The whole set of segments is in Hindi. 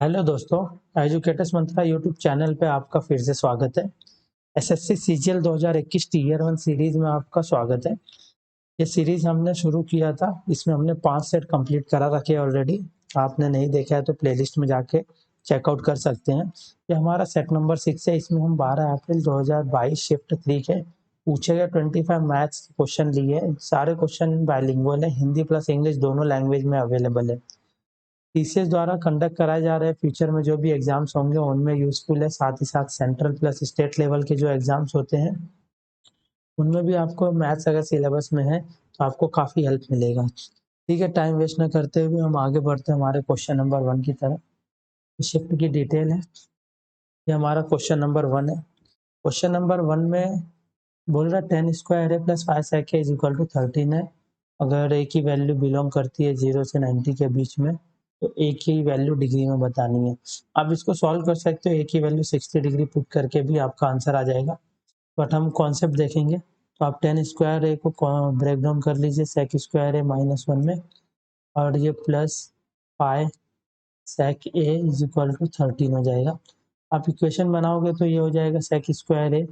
हेलो दोस्तों, एजुकेटर्स मंत्रा यूट्यूब चैनल पे आपका फिर से स्वागत है। एसएससी सीजीएल 2021 टीयर 1 सीरीज में आपका स्वागत है। ये सीरीज हमने शुरू किया था, इसमें हमने 5 सेट कंप्लीट करा रखे ऑलरेडी। आपने नहीं देखा है तो प्लेलिस्ट में जाके चेकआउट कर सकते हैं। ये हमारा सेट नंबर 6 है। इसमें हम 12 अप्रैल 2022 शिफ्ट 3 के पूछे गए 25 मैथ्स क्वेश्चन लिए। सारे क्वेश्चन बाइलिंगुअल है, हिंदी प्लस इंग्लिश दोनों लैंग्वेज में अवेलेबल है। टीसीएस द्वारा कंडक्ट कराए जा रहे फ्यूचर में जो भी एग्जाम्स होंगे उनमें यूजफुल है। साथ ही साथ सेंट्रल प्लस स्टेट लेवल के जो एग्जाम्स होते हैं उनमें भी आपको मैथ्स अगर सिलेबस में है तो आपको काफ़ी हेल्प मिलेगा। ठीक है, टाइम वेस्ट न करते हुए हम आगे बढ़ते हैं हमारे क्वेश्चन नंबर 1 की तरफ। शिफ्ट की डिटेल है, ये हमारा क्वेश्चन नंबर 1 है। क्वेश्चन नंबर 1 में बोल रहा है 10 स्क्वायर है plus 5 sec is equal to 13 है। अगर ए की वैल्यू बिलोंग करती है 0 से 90 के बीच में तो ए की वैल्यू डिग्री में बतानी है। आप इसको सॉल्व कर सकते हो, ए की वैल्यू 60 डिग्री पुट करके भी आपका आंसर आ जाएगा। बट हम कॉन्सेप्ट देखेंगे तो आप 10 स्क्वायर ए को ब्रेक डाउन कर लीजिए सेक स्क्वायर ए -1 में, और ये plus pi sec A is equal to 13 हो जाएगा। आप इक्वेशन बनाओगे तो ये हो जाएगा सेक स्क्वायर ए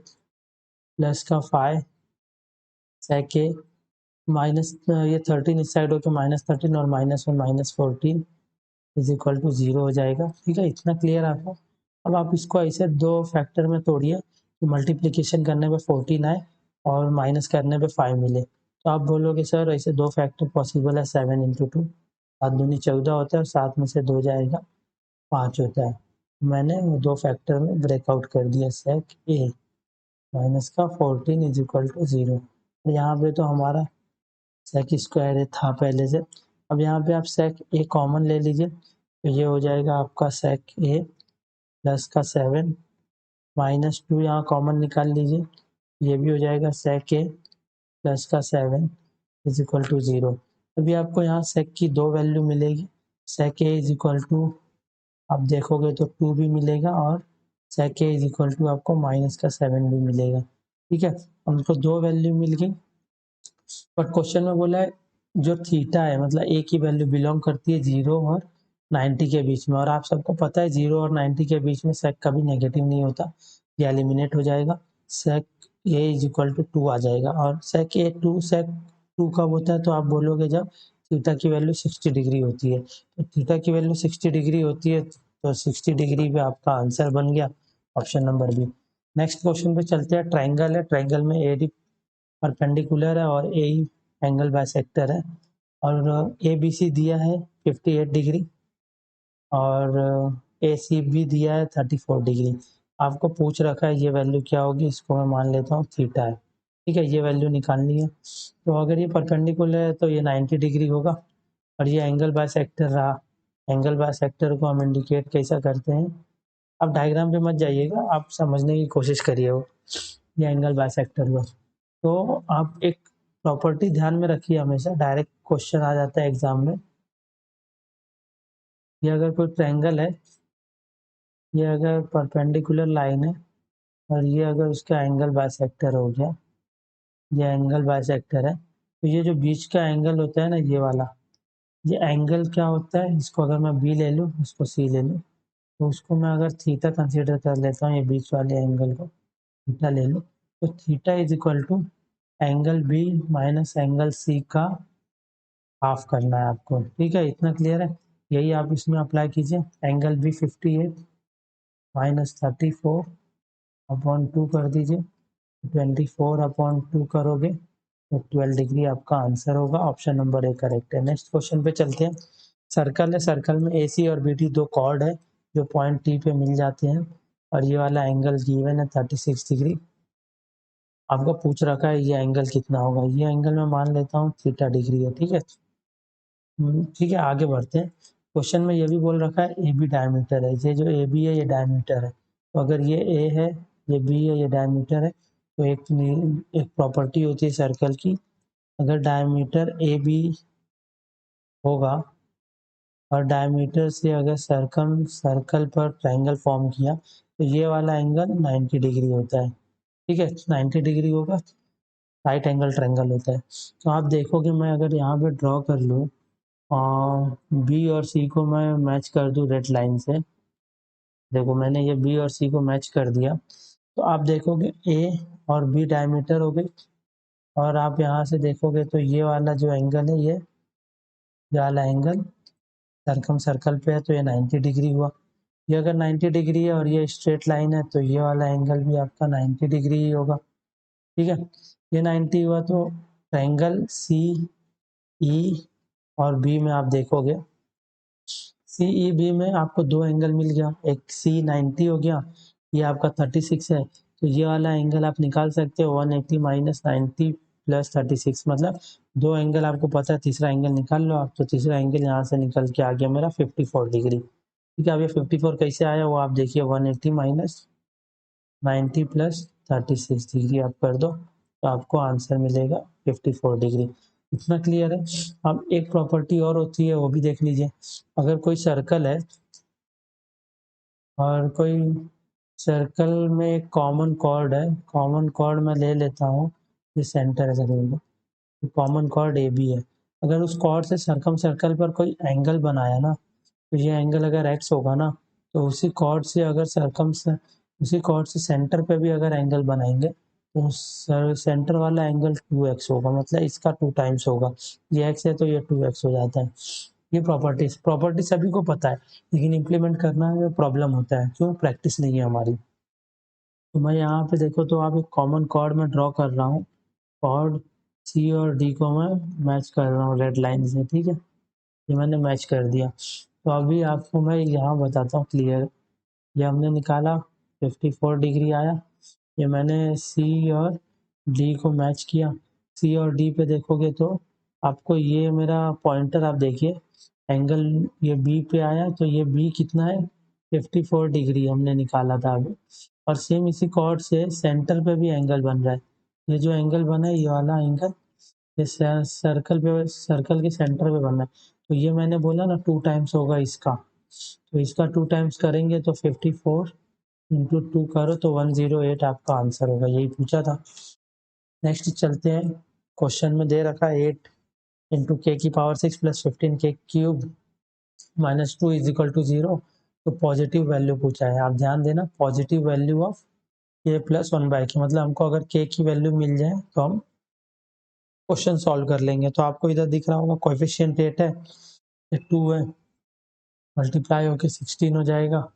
प्लस का फाई सेक ए माइनस ये 13 इस साइड होकर -13 और -1 -14 इज इक्वल टू 0 हो जाएगा। ठीक है, इतना क्लियर आपको। अब आप इसको ऐसे दो फैक्टर में तोड़िए कि मल्टीप्लिकेशन करने पे 14 आए और माइनस करने पे 5 मिले। तो आप बोलोगे सर ऐसे दो फैक्टर पॉसिबल है, 7 इंटू 2 7 दूनी 14 होता है और 7 में से 2 जाएगा 5 होता है। मैंने वो दो फैक्टर में ब्रेकआउट कर दिया सेक ए माइनस का 14 इज इक्वल टू 0। यहाँ पे तो हमारा सेक स्क्वायर ए था पहले से। अब यहाँ पे आप सेक ए कॉमन ले लीजिए तो ये हो जाएगा आपका सेक ए प्लस का 7 -2 यहाँ कॉमन निकाल लीजिए, ये भी हो जाएगा सेक ए प्लस का 7 इज इक्वल टू 0। अभी आपको यहाँ सेक की दो वैल्यू मिलेगी। सेक ए इज इक्वल टू आप देखोगे तो 2 भी मिलेगा और सेक ए इज इक्वल टू आपको माइनस का 7 भी मिलेगा। ठीक है, हमको दो वैल्यू मिल गई। बट क्वेश्चन में बोला है जो थीटा है मतलब ए की वैल्यू बिलोंग करती है 0 और 90 के बीच में, और आप सबको पता है 0 और 90 के बीच में सेक कभी नेगेटिव नहीं होता, ये एलिमिनेट हो जाएगा। सेक ए इज इक्वल टू 2 आ जाएगा। और सेक टू कब होता है तो आप बोलोगे जब थीटा की वैल्यू 60 डिग्री होती है। तो थीटा की वैल्यू 60 डिग्री होती है तो 60 डिग्री पे आपका आंसर बन गया option number B. Next question पे चलते हैं। ट्राइंगल है, ट्राइंगल में ए डी परपेंडिकुलर है और ए एंगल बाइसेक्टर है, और ए बी सी दिया है 58 डिग्री और ए सी भी दिया है 34 डिग्री। आपको पूछ रखा है ये वैल्यू क्या होगी, इसको मैं मान लेता हूँ थीटा है। ठीक है, ये वैल्यू निकालनी है। तो अगर ये परपेंडिकुलर है तो ये 90 डिग्री होगा और ये एंगल बाइसेक्टर रहा। एंगल बाइसेक्टर को हम इंडिकेट कैसा करते हैं, आप डायग्राम पे मत जाइएगा, आप समझने की कोशिश करिए वो ये एंगल बाइसेक्टर को। तो आप एक प्रॉपर्टी ध्यान में रखिए हमेशा, डायरेक्ट क्वेश्चन आ जाता है एग्जाम में। ये अगर कोई ट्रायंगल है, ये अगर परपेंडिकुलर लाइन है और ये अगर उसका एंगल बाइसेक्टर हो गया, ये एंगल बाइसेक्टर है, तो ये जो बीच का एंगल होता है ना ये वाला, ये एंगल क्या होता है, इसको अगर मैं बी ले लूँ इसको सी ले लूँ तो उसको मैं अगर थीटा कंसीडर कर लेता हूँ, ये बीच वाले एंगल को थीटा ले लूँ तो theta is equal to angle B minus angle C का हाफ करना है आपको। ठीक है, इतना क्लियर है, यही आप इसमें अप्लाई कीजिए। एंगल बी 58 माइनस 34 अपॉन 2 कर दीजिए, 24 अपॉन 2 करोगे तो 12 डिग्री आपका आंसर होगा। ऑप्शन नंबर ए करेक्ट है। नेक्स्ट क्वेश्चन पे चलते हैं। सर्कल है, सर्कल में ए सी और बी डी दो कॉर्ड है जो पॉइंट टी पे मिल जाते हैं और ये वाला एंगल गिवन है 36 डिग्री। आपको पूछ रखा है ये एंगल कितना होगा, ये एंगल मैं मान लेता हूँ थीटा डिग्री है। ठीक है, ठीक है, आगे बढ़ते हैं। क्वेश्चन में ये भी बोल रखा है ए बी डायमीटर है, ये जो ए बी है ये डायमीटर है। तो अगर ये ए है ये बी है ये डायमीटर है तो एक प्रॉपर्टी होती है सर्कल की, अगर डायमीटर ए बी होगा और डायमीटर से अगर सर्कल पर ट्रायंगल फॉर्म किया तो ये वाला एंगल 90 डिग्री होता है। ठीक है, 90 डिग्री होगा, राइट एंगल ट्रायंगल होता है। तो आप देखोगे मैं अगर यहाँ पे ड्रॉ कर लूँ और बी और सी को मैं मैच कर दूँ रेड लाइन से देखो मैंने ये बी और सी को मैच कर दिया, तो आप देखोगे ए और बी डायमीटर हो गई, और आप यहाँ से देखोगे तो ये वाला जो एंगल है ये वाला एंगल सरकम सर्कल पे है तो ये 90 डिग्री हुआ। ये अगर 90 डिग्री है और ये स्ट्रेट लाइन है तो ये वाला एंगल भी आपका 90 डिग्री ही होगा। ठीक है, ये 90 हुआ तो ट्रायंगल सी ई और बी में आप देखोगे सी ई बी में आपको दो एंगल मिल गया, एक सी 90 हो गया, ये आपका 36 है, तो ये वाला एंगल आप निकाल सकते हो 180 माइनस 90 प्लस 36, मतलब दो एंगल आपको पता है, तीसरा एंगल निकाल लो आप, तो तीसरा एंगल यहाँ से निकल के आ गया मेरा 54 डिग्री। ठीक है, अब ये 54 कैसे आया वो आप देखिए, 180 माइनस 90 प्लस 36 डिग्री आप कर दो तो आपको आंसर मिलेगा 54 डिग्री। इतना क्लियर है। अब एक प्रॉपर्टी और होती है वो भी देख लीजिए, अगर कोई सर्कल है और कोई सर्कल में एक कॉमन कॉर्ड है, कॉमन कॉर्ड मैं ले लेता हूँ, ये सेंटर है सर्कल में, तो कॉमन कॉर्ड ए बी है, अगर उस कॉर्ड से सर्कम सर्कल पर कोई एंगल बनाया ना, तो ये एंगल अगर एक्स होगा ना, तो उसी कॉर्ड से अगर उसी कॉर्ड से सेंटर पे भी अगर एंगल बनाएंगे तो सेंटर वाला एंगल 2x होगा, मतलब इसका 2 टाइम्स होगा, ये x है तो ये 2x हो जाता है। ये प्रॉपर्टी सभी को पता है, लेकिन इम्प्लीमेंट करना में प्रॉब्लम होता है, क्यों, प्रैक्टिस नहीं है हमारी। तो मैं यहाँ पे देखो तो आप एक कॉमन कॉर्ड में ड्रॉ कर रहा हूँ, कॉर्ड सी और डी को मैं मैच कर रहा हूँ रेड लाइन से। ठीक है, ये मैंने मैच कर दिया, तो अभी आपको मैं यहाँ बताता हूँ क्लियर। ये हमने निकाला 54 डिग्री आया, ये मैंने सी और डी को मैच किया, सी और डी पे देखोगे तो आपको ये मेरा पॉइंटर आप देखिए, एंगल ये बी पे आया, तो ये बी कितना है 54 डिग्री हमने निकाला था अभी, और सेम इसी कॉर्ड से सेंटर पे भी एंगल बन रहा है, ये जो एंगल बना है ये वाला एंगल ये सर्कल के सेंटर पे बना है, तो ये मैंने बोला ना 2 टाइम्स होगा इसका, तो इसका 2 टाइम्स करेंगे तो 54 इंटू 2 करो तो 108 आपका आंसर होगा, यही पूछा था। नेक्स्ट चलते हैं, क्वेश्चन में दे रखा है 8 इंटू के की पावर 6 प्लस 15 के cube minus 2 is equal to 0, तो पॉजिटिव वैल्यू पूछा है, आप ध्यान देना, positive value of k plus 1/k, मतलब हमको अगर के की वैल्यू मिल जाए तो हम क्वेश्चन सॉल्व कर लेंगे। तो आपको इधर दिख रहा होगा कोएफिशिएंट 8 है, ये 2 है, मल्टीप्लाई होके 16 हो जाएगा,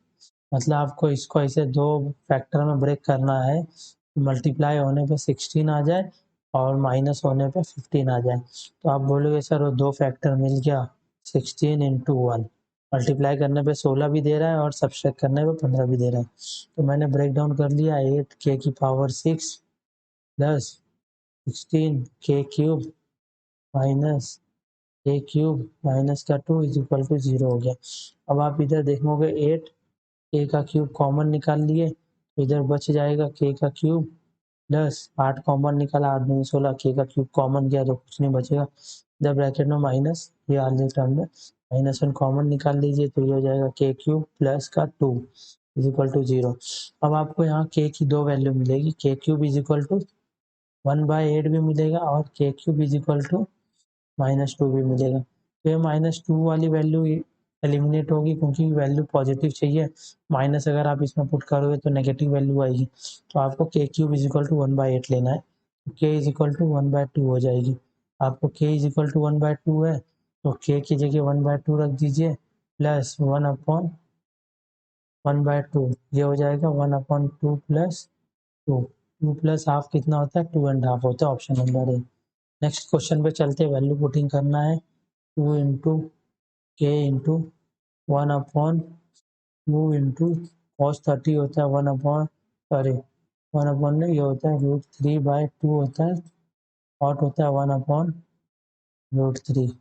मतलब आपको इसको ऐसे दो फैक्टर में ब्रेक करना है, मल्टीप्लाई होने पे 16 आ जाए और माइनस होने पे 15 आ जाए, तो आप बोलोगे सर वो दो फैक्टर मिल गया 16 इंटू 1, मल्टीप्लाई करने पे 16 भी दे रहा है और सब्सट्रैक्ट करने पे 15 भी दे रहा है, तो मैंने ब्रेक डाउन कर लिया 8 के की पावर 6 प्लस 16 के क्यूब माइनस ए क्यूब माइनस का 2 इज इक्वल टू 0 हो गया। अब आप इधर देखोगे 8 के का क्यूब कॉमन निकाल लिए, तो इधर बच जाएगा के का क्यूब प्लस 8 कॉमन निकाला, 8 दूनी 16, के का क्यूब कॉमन गया तो कुछ नहीं बचेगा, इधर ब्रैकेट में माइनस, ये आगे टर्म में -1 कॉमन निकाल लीजिए तो ये हो जाएगा के क्यूब प्लस का 2 इज इक्वल टू 0। अब आपको यहाँ के की दो वैल्यू मिलेगी, के क्यूब इज इक्वल टू 1/8 भी मिलेगा और के क्यूब इज इक्वल टू -2 भी मिलेगा, तो ये -2 वाली वैल्यू एलिमिनेट होगी क्योंकि वैल्यू पॉजिटिव चाहिए, माइनस अगर आप इसमें पुट करोगे तो नेगेटिव वैल्यू आएगी, तो आपको के क्यूब इज इक्वल टू 1/8 लेना है, के इज इक्वल टू 1/2 हो जाएगी, आपको के इज इक्वल टू 1/2 है तो के की जगह 1/2 रख दीजिए प्लस 1/2, ये हो जाएगा 1/2 प्लस 2 प्लस हाफ कितना होता है 2.5 होता है, option number A. Next question पे चलते, वैल्यू पुटिंग करना है, 2 इंटू के इंटू 1/2 इंटू कॉस 30 होता है 1/1 नहीं, ये होता है √3/2 होता है, कॉट होता है 1/√3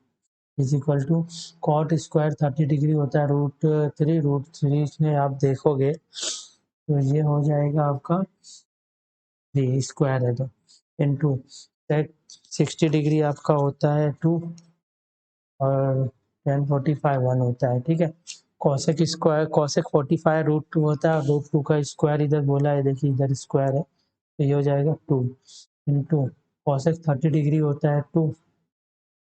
is equal to cot square 30 degree होता है √3 में आप देखोगे तो ये हो जाएगा आपका 3 स्क्वायर है तो इंटू सेक 60 डिग्री आपका होता है 2 और 1045 1 होता है। ठीक है, कॉसेक स्क्वायर कॉसेक 45 √2 होता है, √2 का स्क्वायर इधर बोला है, देखिए इधर स्क्वायर है तो ये हो जाएगा 2 इंटू कॉसेक 30 डिग्री होता है 2,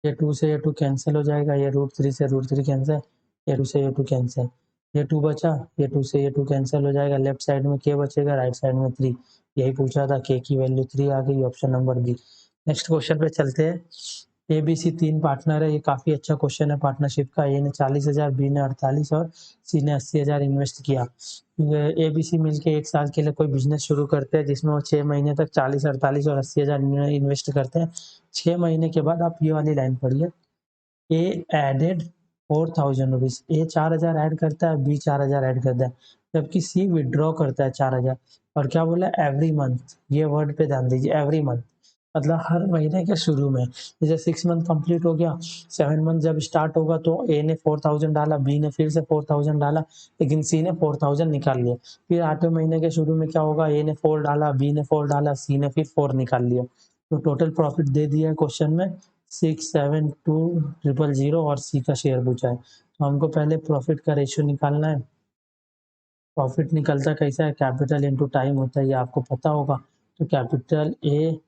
ये 2 से ये 2 कैंसिल हो जाएगा, ये √3 से √3 कैंसिल, ये 2 से ये 2 कैंसिल, ये 2 बचा, ये 2 से ये 2 कैंसिल हो जाएगा, लेफ्ट साइड में k बचेगा, राइट साइड में 3। यही पूछा था, k की वैल्यू 3 आ गई, option number B. Next question पे चलते हैं। ए बी सी 3 पार्टनर है, ये काफ़ी अच्छा क्वेश्चन है पार्टनरशिप का। ए ने 40,000, बी ने 48 और सी ने 80,000 इन्वेस्ट किया। ए बी सी मिलके 1 साल के लिए कोई बिजनेस शुरू करते हैं जिसमें वो 6 महीने तक 40, 48 और 80,000 इन्वेस्ट करते हैं। 6 महीने के बाद आप ये वाली लाइन पढ़िए, ए एडेड 4,000 रुपीज। ए 4,000 ऐड करता है, बी 4,000 ऐड करता है, जबकि सी विड्रॉ करता है 4,000। और क्या बोला, एवरी मंथ। ये वर्ड पे ध्यान दीजिए, एवरी मंथ मतलब हर महीने के शुरू में। जैसे 6 मंथ कंप्लीट हो गया, 7 मंथ जब स्टार्ट होगा तो ए ने 4,000 डाला, बी ने फिर से 4,000 डाला, लेकिन सी ने 4,000 निकाल लिया। फिर 8वें महीने के शुरू में क्या होगा, ए ने 4 डाला, बी ने 4 डाला, सी ने फिर 4 निकाल लिया। तो टोटल प्रॉफिट दे दिया है क्वेश्चन में 672,000 और सी का शेयर पूछा है। तो हमको पहले प्रॉफिट का रेशियो निकालना है। प्रॉफिट निकलता कैसा है, कैपिटल इनटू टाइम होता है, ये आपको पता होगा। तो कैपिटल ए,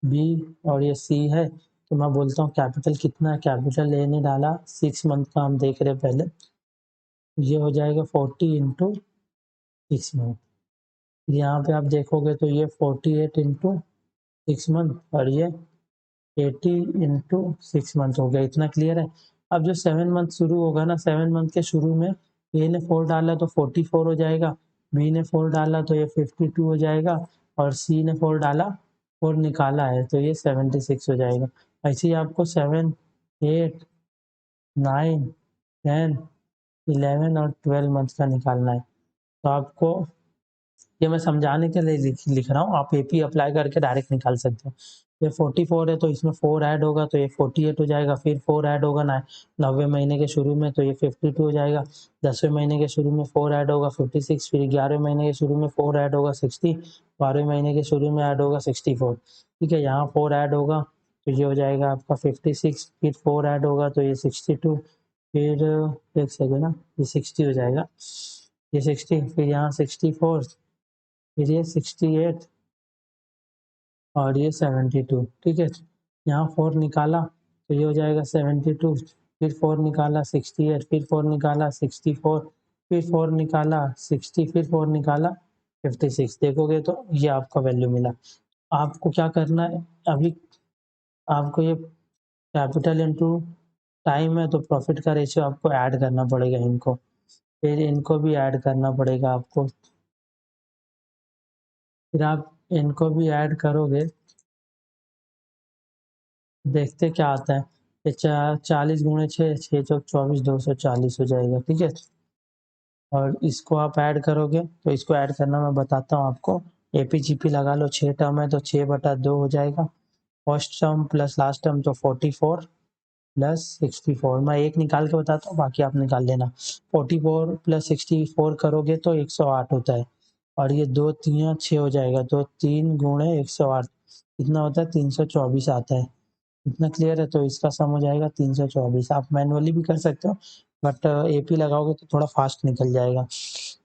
बी और ये सी है, तो मैं बोलता हूँ कैपिटल कितना है। कैपिटल ए ने डाला 6 मंथ का, हम देख रहे हैं पहले, ये हो जाएगा 40 इंटू 6 मंथ। यहाँ पे आप देखोगे तो ये 48 इंटू 6 मंथ और ये 80 इंटू 6 मंथ हो गया। इतना क्लियर है। अब जो 7 मंथ शुरू होगा ना, 7 मंथ के शुरू में ए ने 4 डाला तो 44 हो जाएगा, बी ने 4 डाला तो ये 52 हो जाएगा, और सी ने 4 डाला, 4 निकाला है तो ये 76 हो जाएगा। ऐसे ही आपको 7, 8, 9, 10, 11 और 12 मंथ का निकालना है। तो आपको ये मैं समझाने के लिए लिख रहा हूँ, आप एपी अप्लाई करके डायरेक्ट निकाल सकते हो। ये 44 है तो इसमें 4 ऐड होगा तो ये 48 हो जाएगा, फिर 4 ऐड होगा ना 9वें महीने के शुरू में तो ये 52 हो जाएगा, 10वें महीने के शुरू में 4 ऐड होगा 56, फिर 11वें महीने के शुरू में 4 ऐड होगा 60, 12वें महीने के शुरू में ऐड होगा 64। ठीक है, यहाँ 4 ऐड होगा तो ये हो जाएगा आपका 56, फिर 4 ऐड होगा तो ये 62, फिर एक सेकेंड ना, ये 60 हो जाएगा, ये 60, फिर यहाँ 64, फिर ये 68 और ये 72। ठीक है, यहाँ 4 निकाला तो ये हो जाएगा 72, फिर 4 निकाला 68, फिर 4 निकाला 64, फिर 4 निकाला 60, फिर 4 निकाला 56। देखोगे तो ये आपका वैल्यू मिला। आपको क्या करना है, अभी आपको ये कैपिटल इनटू टाइम है तो प्रॉफिट का रेशियो आपको ऐड करना पड़ेगा इनको, फिर इनको भी ऐड करना पड़ेगा आपको, फिर आप इनको भी ऐड करोगे, देखते क्या आता है। ये 40 गुणे 6, 6 चौक 24, 240 हो जाएगा। ठीक है, और इसको आप ऐड करोगे तो इसको ऐड करना मैं बताता हूँ आपको। एपीजीपी लगा लो, 6 टर्म है तो 6/2 हो जाएगा, first term plus last term तो 44 प्लस 64। मैं एक निकाल के बताता हूँ, बाकी आप निकाल लेना। 44 प्लस 64 करोगे तो 108 होता है, और ये 2 3 6 हो जाएगा, तो 3 गुणे 108 कितना होता है, 324 आता है। इतना क्लियर है, तो इसका सम हो जाएगा 324। आप मैनुअली भी कर सकते हो, बट एपी लगाओगे तो थोड़ा फास्ट निकल जाएगा।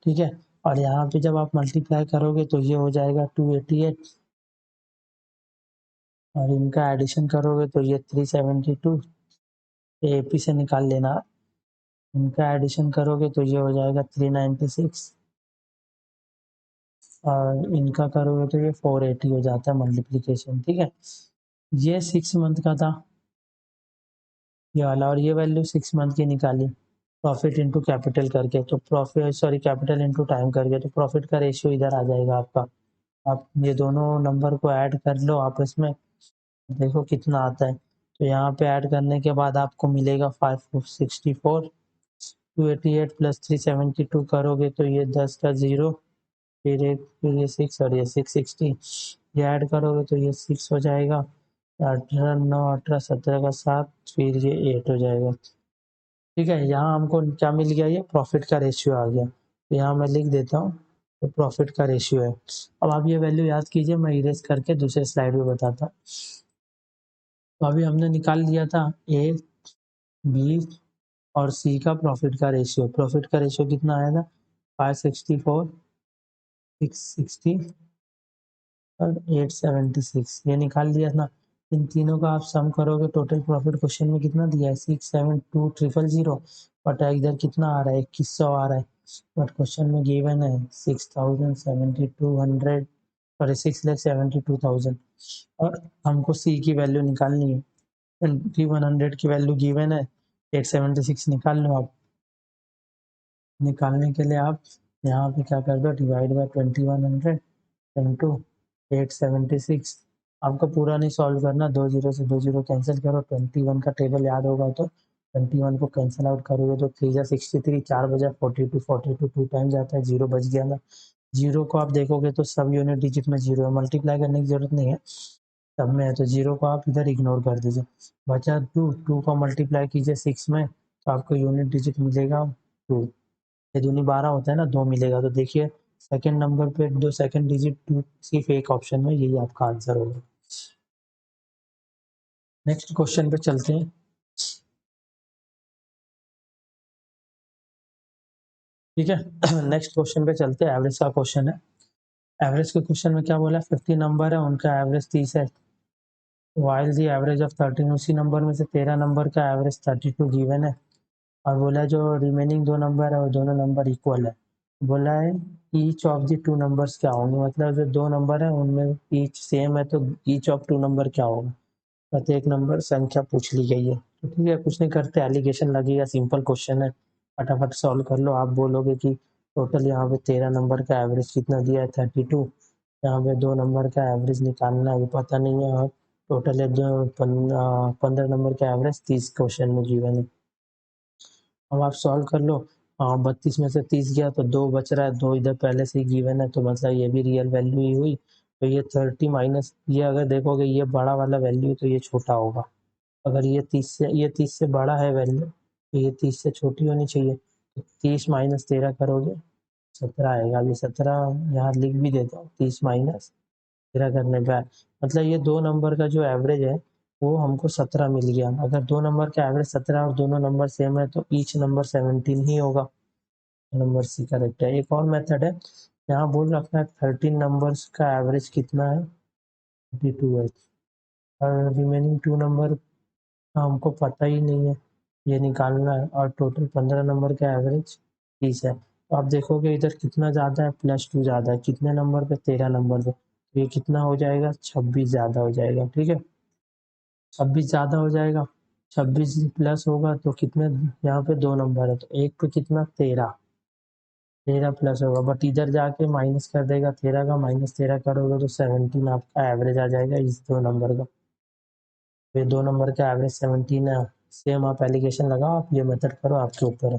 ठीक है, और यहाँ पे जब आप मल्टीप्लाई करोगे तो ये हो जाएगा 288, और इनका एडिशन करोगे तो ये 372, एपी से निकाल लेना। इनका एडिशन करोगे तो ये हो जाएगा 396, और इनका करोगे तो ये 480 हो जाता है मल्टीप्लीकेशन। ठीक है, ये 6 मंथ का था ये वाला, और ये वैल्यू 6 मंथ की निकाली प्रॉफिट इनटू कैपिटल करके, तो profit sorry capital into time करके, तो प्रॉफिट का रेशियो इधर आ जाएगा आपका। आप ये दोनों नंबर को ऐड कर लो आपस में, देखो कितना आता है। तो यहाँ पे ऐड करने के बाद आपको मिलेगा 564, 288 प्लस 372 करोगे तो ये 10 का 0, फिर एक, फिर ये 6 और ये 660, ये ऐड करोगे तो ये 6 हो जाएगा, 18 9 18 17 का 7, फिर ये 8 हो जाएगा। ठीक है, यहाँ हमको क्या मिल गया, ये प्रॉफिट का रेशियो आ गया, तो यहाँ मैं लिख देता हूँ तो प्रॉफिट का रेशियो है। अब आप ये वैल्यू याद कीजिए, मैं इरेज करके दूसरे स्लाइड में बताता हूँ। तो अभी हमने निकाल लिया था ए, बी और सी का प्रॉफिट का रेशियो। प्रॉफिट का रेशियो कितना आया था, 564, 660 और 876, ये निकाल लिया था। इन तीनों का आप सम करोगे टोटल प्रॉफिट क्वेश्चन में कितना दिया है 672,000, बट इधर कितना आ रहा है 2100 आ रहा है, बट क्वेश्चन में गिवन है 6,7200 सॉरी 6,72,000 और हमको सी की वैल्यू निकालनी है। 2100 की वैल्यू गिवन है 876 निकाल लो आप। निकालने के लिए आप यहाँ पे क्या कर दो डिवाइड बाय 2100 इंटू 876। आपको पूरा नहीं सॉल्व करना, 2 जीरो से 2 जीरो कैंसिल करो, 21 का टेबल याद होगा तो 21 को कैंसिल आउट करोगे तो 3 जा 63, 4 बजा 42, 42 टू टाइम जाता है, जीरो बच गया ना। जीरो को आप देखोगे तो सब यूनिट डिजिट में जीरो है, मल्टीप्लाई करने की जरूरत नहीं है, सब में है, तो जीरो को आप इधर इग्नोर कर दीजिए। बचा टू को मल्टीप्लाई कीजिए 6 में तो आपको यूनिट डिजिट मिलेगा 2, ये दूनी 12 होता है ना, 2 मिलेगा। तो देखिए सेकंड नंबर पे दो सेकंड डिजिट 2 सिर्फ एक ऑप्शन में, यही आपका आंसर होगा। नेक्स्ट क्वेश्चन पे चलते हैं। ठीक है नेक्स्ट क्वेश्चन पे चलते हैं, एवरेज का क्वेश्चन है। एवरेज के क्वेश्चन में क्या बोला, 50 नंबर है, उनका एवरेज 30 है, वाइल दी एवरेज ऑफ 13, उसी नंबर में से 13 नंबर का एवरेज 32 गिवन है, और बोला जो रिमेनिंग दो नंबर है वो दोनों नंबर इक्वल है। बोला है each of the two numbers क्या होंगे, मतलब जो दो नंबर है उनमें ईच सेम है तो ईच ऑफ टू नंबर क्या होगा, प्रत्येक नंबर संख्या पूछ ली गई है। तो ठीक है, कुछ नहीं करते, एलिगेशन लगेगा, सिंपल क्वेश्चन है, फटाफट सॉल्व कर लो। आप बोलोगे कि टोटल यहाँ पे 13 नंबर का एवरेज कितना दिया है 32, यहाँ पे दो नंबर का एवरेज निकालना है, पता नहीं है, और टोटल है 15 नंबर का एवरेज 30 क्वेश्चन में गिवन है। अब आप सॉल्व कर लो, 32 में से 30 गया तो 2 बच रहा है, 2 इधर पहले से ही गिवन है तो मतलब ये भी रियल वैल्यू ही हुई। तो ये 30 माइनस ये अगर देखोगे ये बड़ा वाला वैल्यू तो ये छोटा होगा, अगर ये 30 से बड़ा है वैल्यू तो ये 30 से छोटी होनी चाहिए। तो 30 माइनस 13 करोगे 17 आएगा, अभी 17 यहाँ लिख भी देता हूँ, 30 माइनस 13 करने पे मतलब ये दो नंबर का जो एवरेज है वो हमको 17 मिल गया। अगर दो नंबर का एवरेज 17 और दोनों नंबर सेम है तो ईच नंबर 17 ही होगा, नंबर सी करेक्ट है। एक और मेथड है, यहाँ बोल रखा है 13 नंबर्स का एवरेज कितना है 32 है, और रिमेनिंग टू नंबर हमको पता ही नहीं है, ये निकालना है, और टोटल 15 नंबर का एवरेज 30 है। तो आप देखोगे इधर कितना ज़्यादा है, +2 ज़्यादा है, कितने नंबर पे 13 नंबर पे, तो ये कितना हो जाएगा 26 ज़्यादा हो जाएगा। ठीक है 26 ज़्यादा हो जाएगा, 26 प्लस होगा तो कितने, यहाँ पे दो नंबर है तो एक पे कितना 13, 13 प्लस होगा, बट इधर जाके माइनस कर देगा 13 का, माइनस 13 करोगे तो 17 आपका एवरेज आ जाएगा इस दो नंबर का। ये दो नंबर का एवरेज 17 है, सेम आप एलिगेशन लगाओ, आप ये मेथड करो, आपके ऊपर है।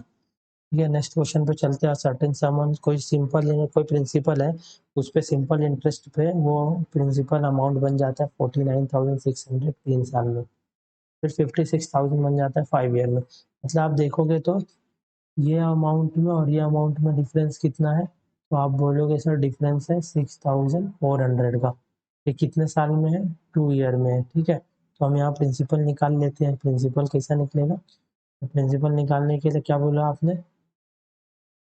ठीक है नेक्स्ट क्वेश्चन पे चलते हैं। सर्टेन सम, कोई सिंपल कोई प्रिंसिपल है उस पर सिंपल इंटरेस्ट पे वो प्रिंसिपल अमाउंट बन जाता है 49,600 3 साल में, फिर 56,000 बन जाता है 5 ईयर में। मतलब आप देखोगे तो ये अमाउंट में और ये अमाउंट में डिफरेंस कितना है, तो आप बोलोगे सर डिफरेंस है 6,400 का। ये कितने साल में है 2 ईयर में है। ठीक है तो हम यहाँ प्रिंसिपल निकाल लेते हैं, प्रिंसिपल कैसा निकलेगा, तो प्रिंसिपल निकालने के लिए क्या बोला आपने,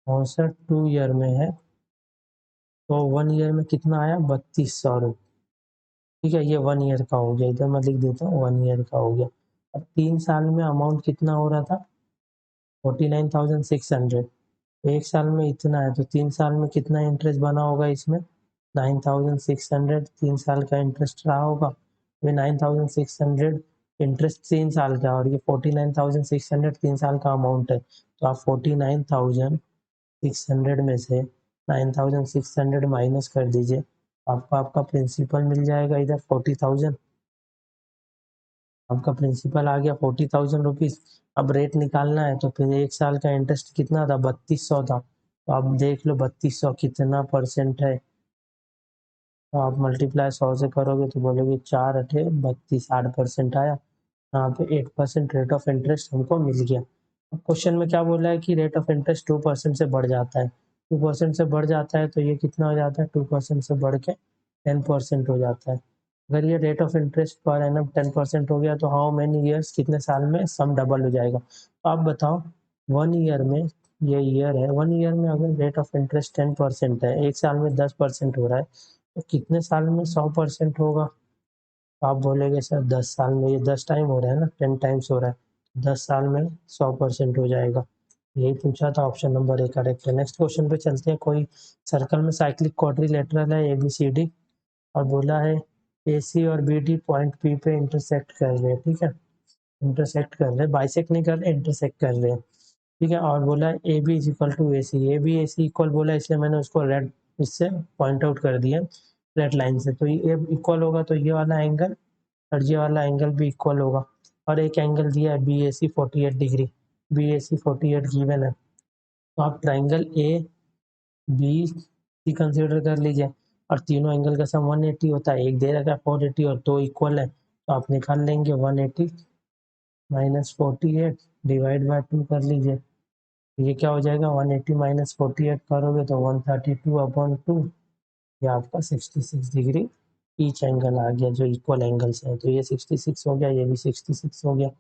और सर 2 ईयर में है तो 1 ईयर में कितना आया 3200 रुपये। ठीक है ये 1 ईयर का हो गया, इधर मैं लिख देता हूँ 1 ईयर का हो गया। अब 3 साल में अमाउंट कितना हो रहा था 49,600, एक साल में इतना है तो 3 साल में कितना इंटरेस्ट बना होगा इसमें 9,600, 3 साल का इंटरेस्ट रहा होगा। ये 9,600 इंटरेस्ट 3 साल का, और ये 49,600 3 साल का अमाउंट है, तो आप 49,600 में से 9,600 माइनस कर दीजिए, आपको आपका प्रिंसिपल मिल जाएगा इधर 40,000, आपका प्रिंसिपल आ गया 40,000 रुपीज़। अब रेट निकालना है तो फिर एक साल का इंटरेस्ट कितना था 3200 था, तो आप देख लो 3200 कितना परसेंट है, तो आप मल्टीप्लाई 100 से करोगे तो बोलोगे 4 अठे 32 8% आया, यहाँ पे 8% रेट ऑफ इंटरेस्ट हमको मिल गया। अब क्वेश्चन में क्या बोला है कि रेट ऑफ इंटरेस्ट 2% से बढ़ जाता है, 2% से बढ़ जाता है तो ये कितना हो जाता है 2% से बढ़ के 10% हो जाता है। अगर ये rate of interest per annum 10% हो गया तो हाउ मेनी ईयर्स कितने साल में सम डबल हो जाएगा। तो आप बताओ 1 ईयर में, ये ईयर है 1 ईयर में अगर रेट ऑफ इंटरेस्ट 10% है, एक साल में 10% हो रहा है तो कितने साल में 100% होगा। तो आप बोलेंगे सर 10 साल में, ये 10 टाइम हो रहा है ना, 10 टाइम्स हो रहा है, 10 साल में 100% हो जाएगा। यही पूछा था, ऑप्शन नंबर ए करेक्ट है। नेक्स्ट क्वेश्चन पे चलते हैं। कोई सर्कल में साइक्लिक क्वाड्रिलेटरल है ABCD और बोला है AC और BD पॉइंट P पे इंटरसेक्ट कर रहे हैं, ठीक है, इंटरसेक्ट कर रहे हैं, बाइसेक्ट नहीं कर रहे, इंटरसेक्ट कर रहे हैं, ठीक है। और बोला है AB is equal to AC, AB AC equal बोला, इसलिए मैंने उसको रेड इससे पॉइंट आउट कर दिया रेड लाइन से। तो ये इक्वल होगा तो ये वाला एंगल और ये वाला एंगल भी इक्वल होगा। और एक एंगल दिया है BAC 48 डिग्री, BAC 48 गिवन है। तो आप ट्राइंगल ABC कंसिडर कर लीजिए और तीनों एंगल का सम 180 होता है। एक दे रखा है 480 और दो इक्वल है, तो आप निकाल लेंगे 180 माइनस 48 डिवाइड बाय 2 कर लीजिए। ये क्या हो जाएगा, 180 माइनस 48 करोगे तो 132/2, ये आपका 66 डिग्री ईच एंगल आ गया जो इक्वल एंगल्स है। तो ये 66 हो गया, ये भी 66 हो गया।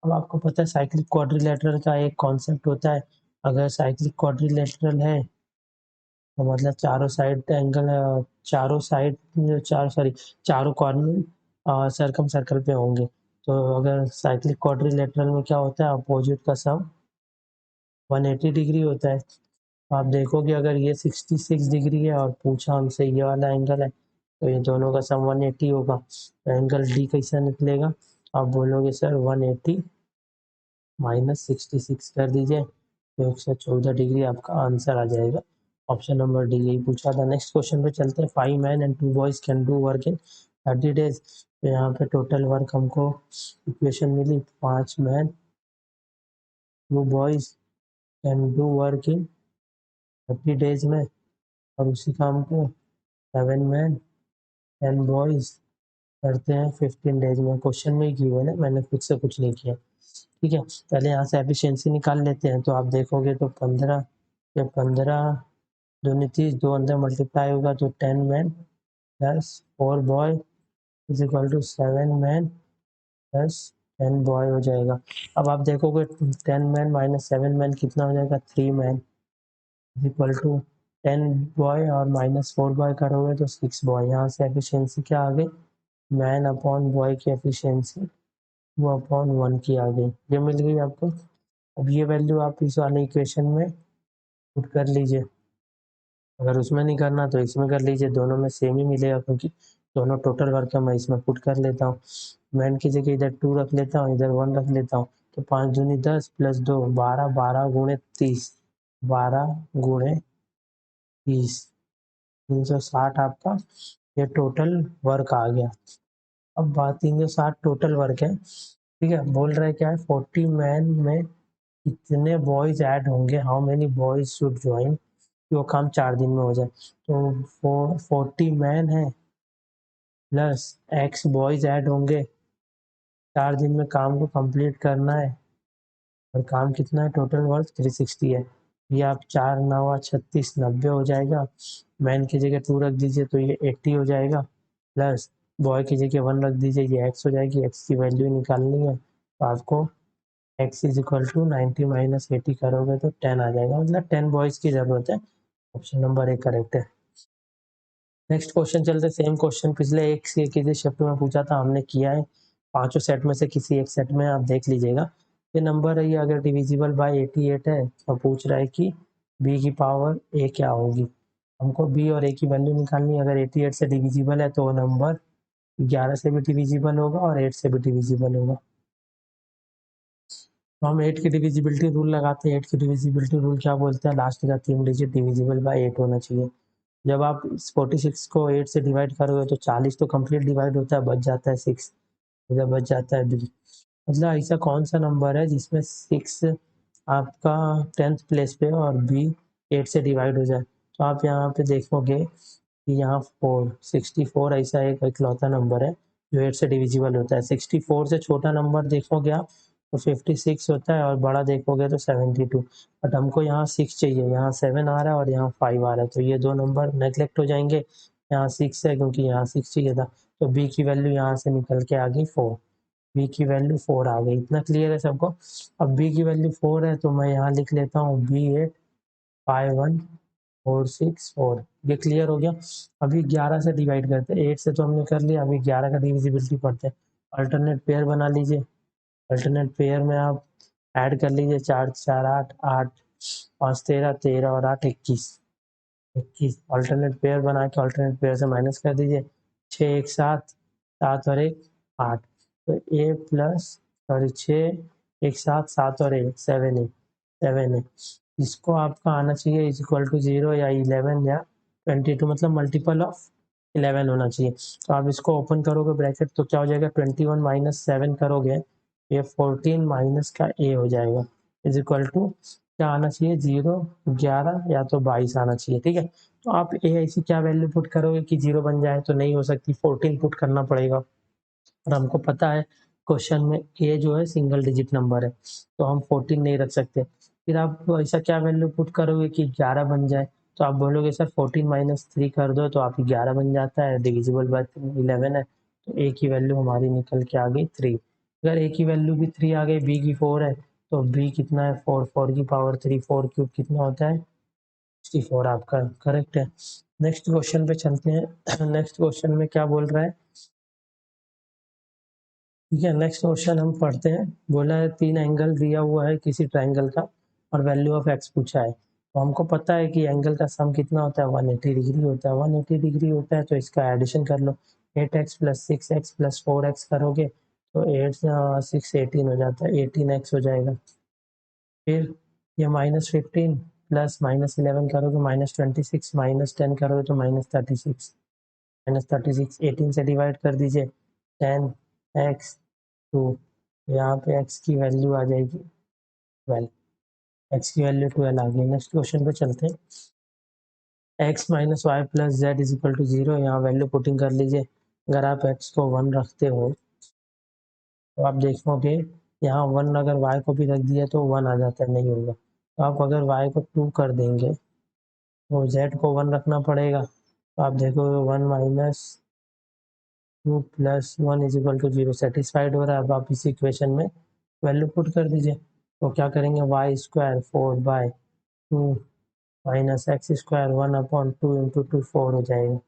अब आपको पता है साइक्लिक क्वाड्रिलेटरल का एक कॉन्सेप्ट होता है, अगर साइक्लिक क्वाड्रिलेटरल है तो मतलब चारों साइड एंगल, चारों साइड, चारों कॉर्नर सर्कम सर्कल पे होंगे। तो अगर साइक्लिक क्वाड्रिलेटरल में क्या होता है, अपोजिट का सम 180 डिग्री होता है। आप देखोगे अगर ये 66 डिग्री है और पूछा हमसे ये वाला एंगल है, तो ये दोनों का सम 180 होगा। तो एंगल डी कैसा निकलेगा, आप बोलोगे सर 180 माइनस 66 कर दीजिए, तो 114 डिग्री आपका आंसर आ जाएगा। ऑप्शन नंबर डी यही पूछा था। नेक्स्ट क्वेश्चन पे चलते हैं। 5 man and 2 boys can do work in 30 days. तो यहाँ पे टोटल वर्क हमको इक्वेशन मिली, 5 man 2 boys can do work in 30 days में, और उसी काम को 7 मैन 10 बॉयज करते हैं 15 डेज में। क्वेश्चन में ही गिवन है, मैंने खुद से कुछ नहीं किया, ठीक है। पहले यहाँ से एफिशिएंसी निकाल लेते हैं। तो आप देखोगे तो 15 या 15 दूनी 30, दो अंदर मल्टीप्लाई होगा तो 10 man plus 4 boy is equal to 7 man plus 10 boy हो जाएगा। अब आप देखोगे 10 मैन माइनस 7 मैन कितना हो जाएगा, 3 man is equal to 10 boy और माइनस 4 बॉय करोगे तो 6 बॉय। यहाँ से एफिशिएंसी क्या आ गई, मैन अपॉन बॉय की एफिशिएंसी वो अपॉन 1 की आ गई, ये मिल गई आपको। अब ये वैल्यू आप इस वाले इक्वेशन में पुट कर लीजिए, अगर उसमें नहीं करना तो इसमें कर लीजिए, दोनों में सेम ही मिलेगा क्योंकि दोनों टोटल वर्क है। मैं इसमें पुट कर लेता हूँ, मैन की जगह इधर 2 रख लेता हूँ, इधर 1 रख लेता हूँ। तो 5 दूनी 10 प्लस 2 12, 12 गुणे 30, 12 गुणे 30, 360 आपका ये टोटल वर्क आ गया। अब बात 360 टोटल वर्क है, ठीक है। बोल रहा है क्या है, 40 मैन में कितने बॉयज ऐड होंगे, how many boys should join, कि वो काम 4 दिन में हो जाए। तो 40 मैन है प्लस एक्स बॉयज ऐड होंगे, 4 दिन में काम को कंप्लीट करना है, और काम कितना है, टोटल वर्क 360 है। ये आप 4 9 36 90 हो जाएगा। मैन की जगह 2 रख दीजिए तो ये 80 हो जाएगा, प्लस बॉय की जगह 1 रख दीजिए, ये एक्स हो जाएगी, एक्स की वैल्यू निकालनी है। तो आपको x is equal to 90 minus 80 करोगे तो 10 आ जाएगा, मतलब 10 बॉयज की जरूरत है। ऑप्शन नंबर ए करेक्ट है। नेक्स्ट क्वेश्चन चलते, सेम क्वेश्चन पिछले एक से किसी शिफ्ट में पूछा था, हमने किया है। पांचों सेट में से किसी एक सेट में आप देख लीजिएगा। ये नंबर है, ये अगर डिविजिबल बाय 88 है तो पूछ रहा है कि b की पावर a क्या होगी। हमको b और a की वैल्यू निकालनी है। अगर 88 से डिविजिबल है तो वो नंबर 11 से भी डिविजिबल होगा और 8 से भी डिविजिबल होगा। तो हम 8 की डिविजिबिलिटी रूल लगाते हैं। 8 की डिविजिबिलिटी रूल क्या बोलते हैं, लास्ट का 3 डिजिट डिविजिबल बाय 8 होना चाहिए। जब आप 46 को 8 से डिवाइड करोगे तो 40 तो कंप्लीट डिवाइड होता है, बच जाता है 6, इधर बच जाता है b। मतलब ऐसा कौन सा नंबर है जिसमें 6 आपका 10th प्लेस पे और b 8 से डिवाइड हो जाए। तो आप यहाँ पे देखोगे कि यहाँ 64 ऐसा एक इकलौता नंबर है जो 8 से डिविजिबल होता है। 64 से छोटा नंबर देखोगे आप तो 56 होता है, और बड़ा देखोगे तो 72। बट हमको यहाँ 6 चाहिए, यहाँ 7 आ रहा है और यहाँ 5 आ रहा है, तो ये दो नंबर नेग्लेक्ट हो जाएंगे। यहाँ 6 है क्योंकि यहाँ 6 चाहिए था, तो b की वैल्यू यहाँ से निकल के आ गई 4, b की वैल्यू 4 आ गई। इतना क्लियर है सबको। अब b की वैल्यू 4 है तो मैं यहाँ लिख लेता हूँ B8 5 1 4 6 4। ये क्लियर हो गया। अभी 11 से डिवाइड करते हैं, 8 से तो हमने कर लिया, अभी 11 का डिविजिबिलिटी पढ़ते हैं। अल्टरनेट पेयर बना लीजिए। अल्टरनेट पेयर में आप ऐड कर लीजिए, 4 4 8 8 5 13 13 और 8 21 21। अल्टरनेट पेयर बना के अल्टरनेट पेयर से माइनस कर दीजिए, 6 1 7 7 और 1 8। तो ए प्लस सॉरी 6 1 7 7 और 1 7 है 7 है। इसको आपका आना चाहिए इज इक्वल टू 0 या 11 या 22, मतलब मल्टीपल ऑफ 11 होना चाहिए। तो आप इसको ओपन करोगे ब्रैकेट तो क्या हो जाएगा, 21 माइनस 7 करोगे ये 14 माइनस का ए हो जाएगा इज इक्वल टू क्या आना चाहिए, 0 11 या तो 22 आना चाहिए। ठीक है, तो आप ए ऐसी क्या वैल्यू पुट करोगे कि 0 बन जाए, तो नहीं हो सकती, 14 पुट करना पड़ेगा। और हमको पता है क्वेश्चन में ए जो है सिंगल डिजिट नंबर है, तो हम 14 नहीं रख सकते। फिर आप ऐसा क्या वैल्यू पुट करोगे कि 11 बन जाए, तो आप बोलोगे सर 14 माइनस 3 कर दो तो आप 11 बन जाता है, डिविजिबल बाय 11 है, तो ए की वैल्यू हमारी निकल के आ गई 3। अगर ए की वैल्यू भी 3 आ गई, बी की 4 है, तो बी कितना है 4, 4 की पावर 3, 4 क्यूब कितना होता है 64, आपका करेक्ट है। नेक्स्ट क्वेश्चन पे चलते हैं। नेक्स्ट क्वेश्चन में क्या बोल रहा है, ठीक है, नेक्स्ट क्वेश्चन हम पढ़ते हैं। बोला है 3 एंगल दिया हुआ है किसी ट्राइंगल का और वैल्यू ऑफ एक्स पूछा है, तो हमको पता है कि एंगल का सम कितना होता है 180 डिग्री होता है। 180 डिग्री होता है तो इसका एडिशन कर लो, 8x plus 6x plus 4x करोगे तो 8 6 18 हो जाता है, 18x हो जाएगा। फिर ये -15 प्लस -11 करोगे -26, -10 करोगे तो -36, -36 18 से डिवाइड कर दीजिए, 10x 2, यहाँ पे x की वैल्यू आ जाएगी 12, x की वैल्यू 12 आ गई। नेक्स्ट क्वेश्चन पे चलते हैं। x minus y plus z is equal to 0, यहाँ वैल्यू पुटिंग कर लीजिए। अगर आप x को 1 रखते हो तो आप देखोगे यहाँ 1 अगर y को भी रख दिया तो 1 आ जाता है, नहीं होगा। तो आप अगर y को 2 कर देंगे तो z को 1 रखना पड़ेगा, तो आप देखोगे 1 minus 2 plus 1 is equal to 0 satisfied हो रहा है। अब आप इस इक्वेशन में वैल्यू पुट कर दीजिए, तो क्या करेंगे y square 4/2 minus x square 1/2 into 2 4 हो जाएगा,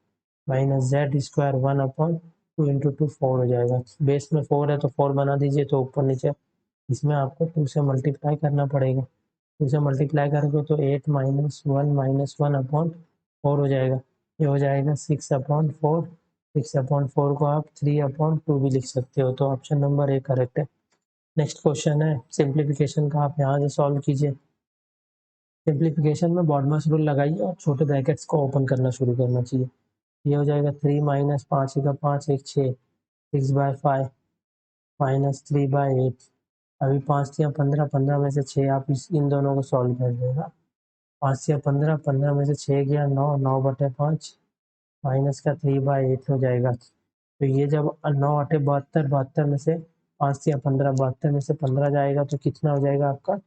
माइनस जेड स्क्वायर 1/2 इंटू 2 4 हो जाएगा। बेस में 4 है तो 4 बना दीजिए, तो ऊपर नीचे इसमें आपको 2 से मल्टीप्लाई करना पड़ेगा। 2 से मल्टीप्लाई करोगे तो 8 माइनस 1 हो जाएगा, ये हो जाएगा 6/4। 6/4 को आप 3/2 भी लिख सकते हो, तो ऑप्शन नंबर ए करेक्ट है। नेक्स्ट क्वेश्चन है सिंप्लीफिकेशन का, आप यहाँ से सॉल्व कीजिए। सिंप्लीफिकेशन में बॉडमास रूल लगाइए और छोटे ब्रैकेट्स को ओपन करना शुरू करना चाहिए। ये हो जाएगा 3 माइनस 5 का 5 1 6 6/5 माइनस 3/8। अभी 5 या 15, 15 में से 6 आप इन दोनों को सॉल्व कर देगा। 5 या 15, 15 में से 6 गया 9, 9/5 माइनस का 3/8 हो जाएगा। तो ये जब 9/8 72, 72 में से 5 या 15, 72 में से 15 जाएगा तो कितना हो जाएगा आपका,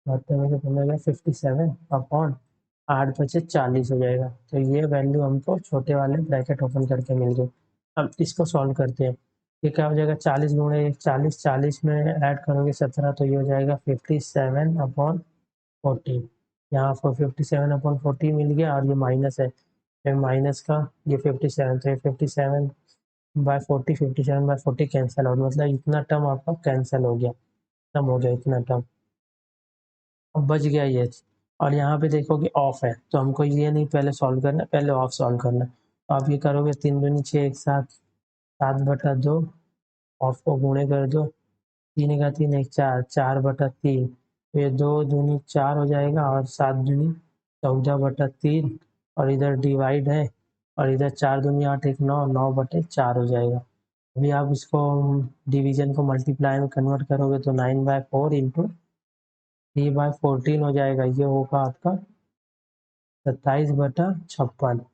72 में से 15 गया 57/8 हो जाएगा। तो ये वैल्यू हमको छोटे वाले ब्रैकेट ओपन करके मिल गई। अब इसको सॉल्व करते हैं। ये क्या हो जाएगा 40 गुणे 40, 40 में ऐड करोगे 17 तो ये हो जाएगा 57/40। यहाँ आपको 57/40 मिल गया और ये माइनस है, फिर माइनस का ये 57, तो ये 57/40, 57/40 कैंसिल आउट, मतलब इतना टर्म आपका कैंसिल हो गया, खत्म हो गया इतना टर्म। अब बच गया ये, और यहाँ पे देखोगे ऑफ है, तो हमको ये नहीं पहले सॉल्व करना, पहले ऑफ सॉल्व करना। तो आप ये करोगे 3 दूनी 6 एक साथ 7/2, ऑफ को गुणे कर दो, 3 का 3 एक 4, 4/3, तो ये 2 दूनी 4 हो जाएगा और 7 दूनी 14/3, और इधर डिवाइड है और इधर 4 दूनी 8 एक 9, 9/4 हो जाएगा। अभी आप इसको डिवीजन को मल्टीप्लाई में कन्वर्ट करोगे तो 9/4 इंटू 3/14 हो जाएगा, ये होगा आपका 27/56,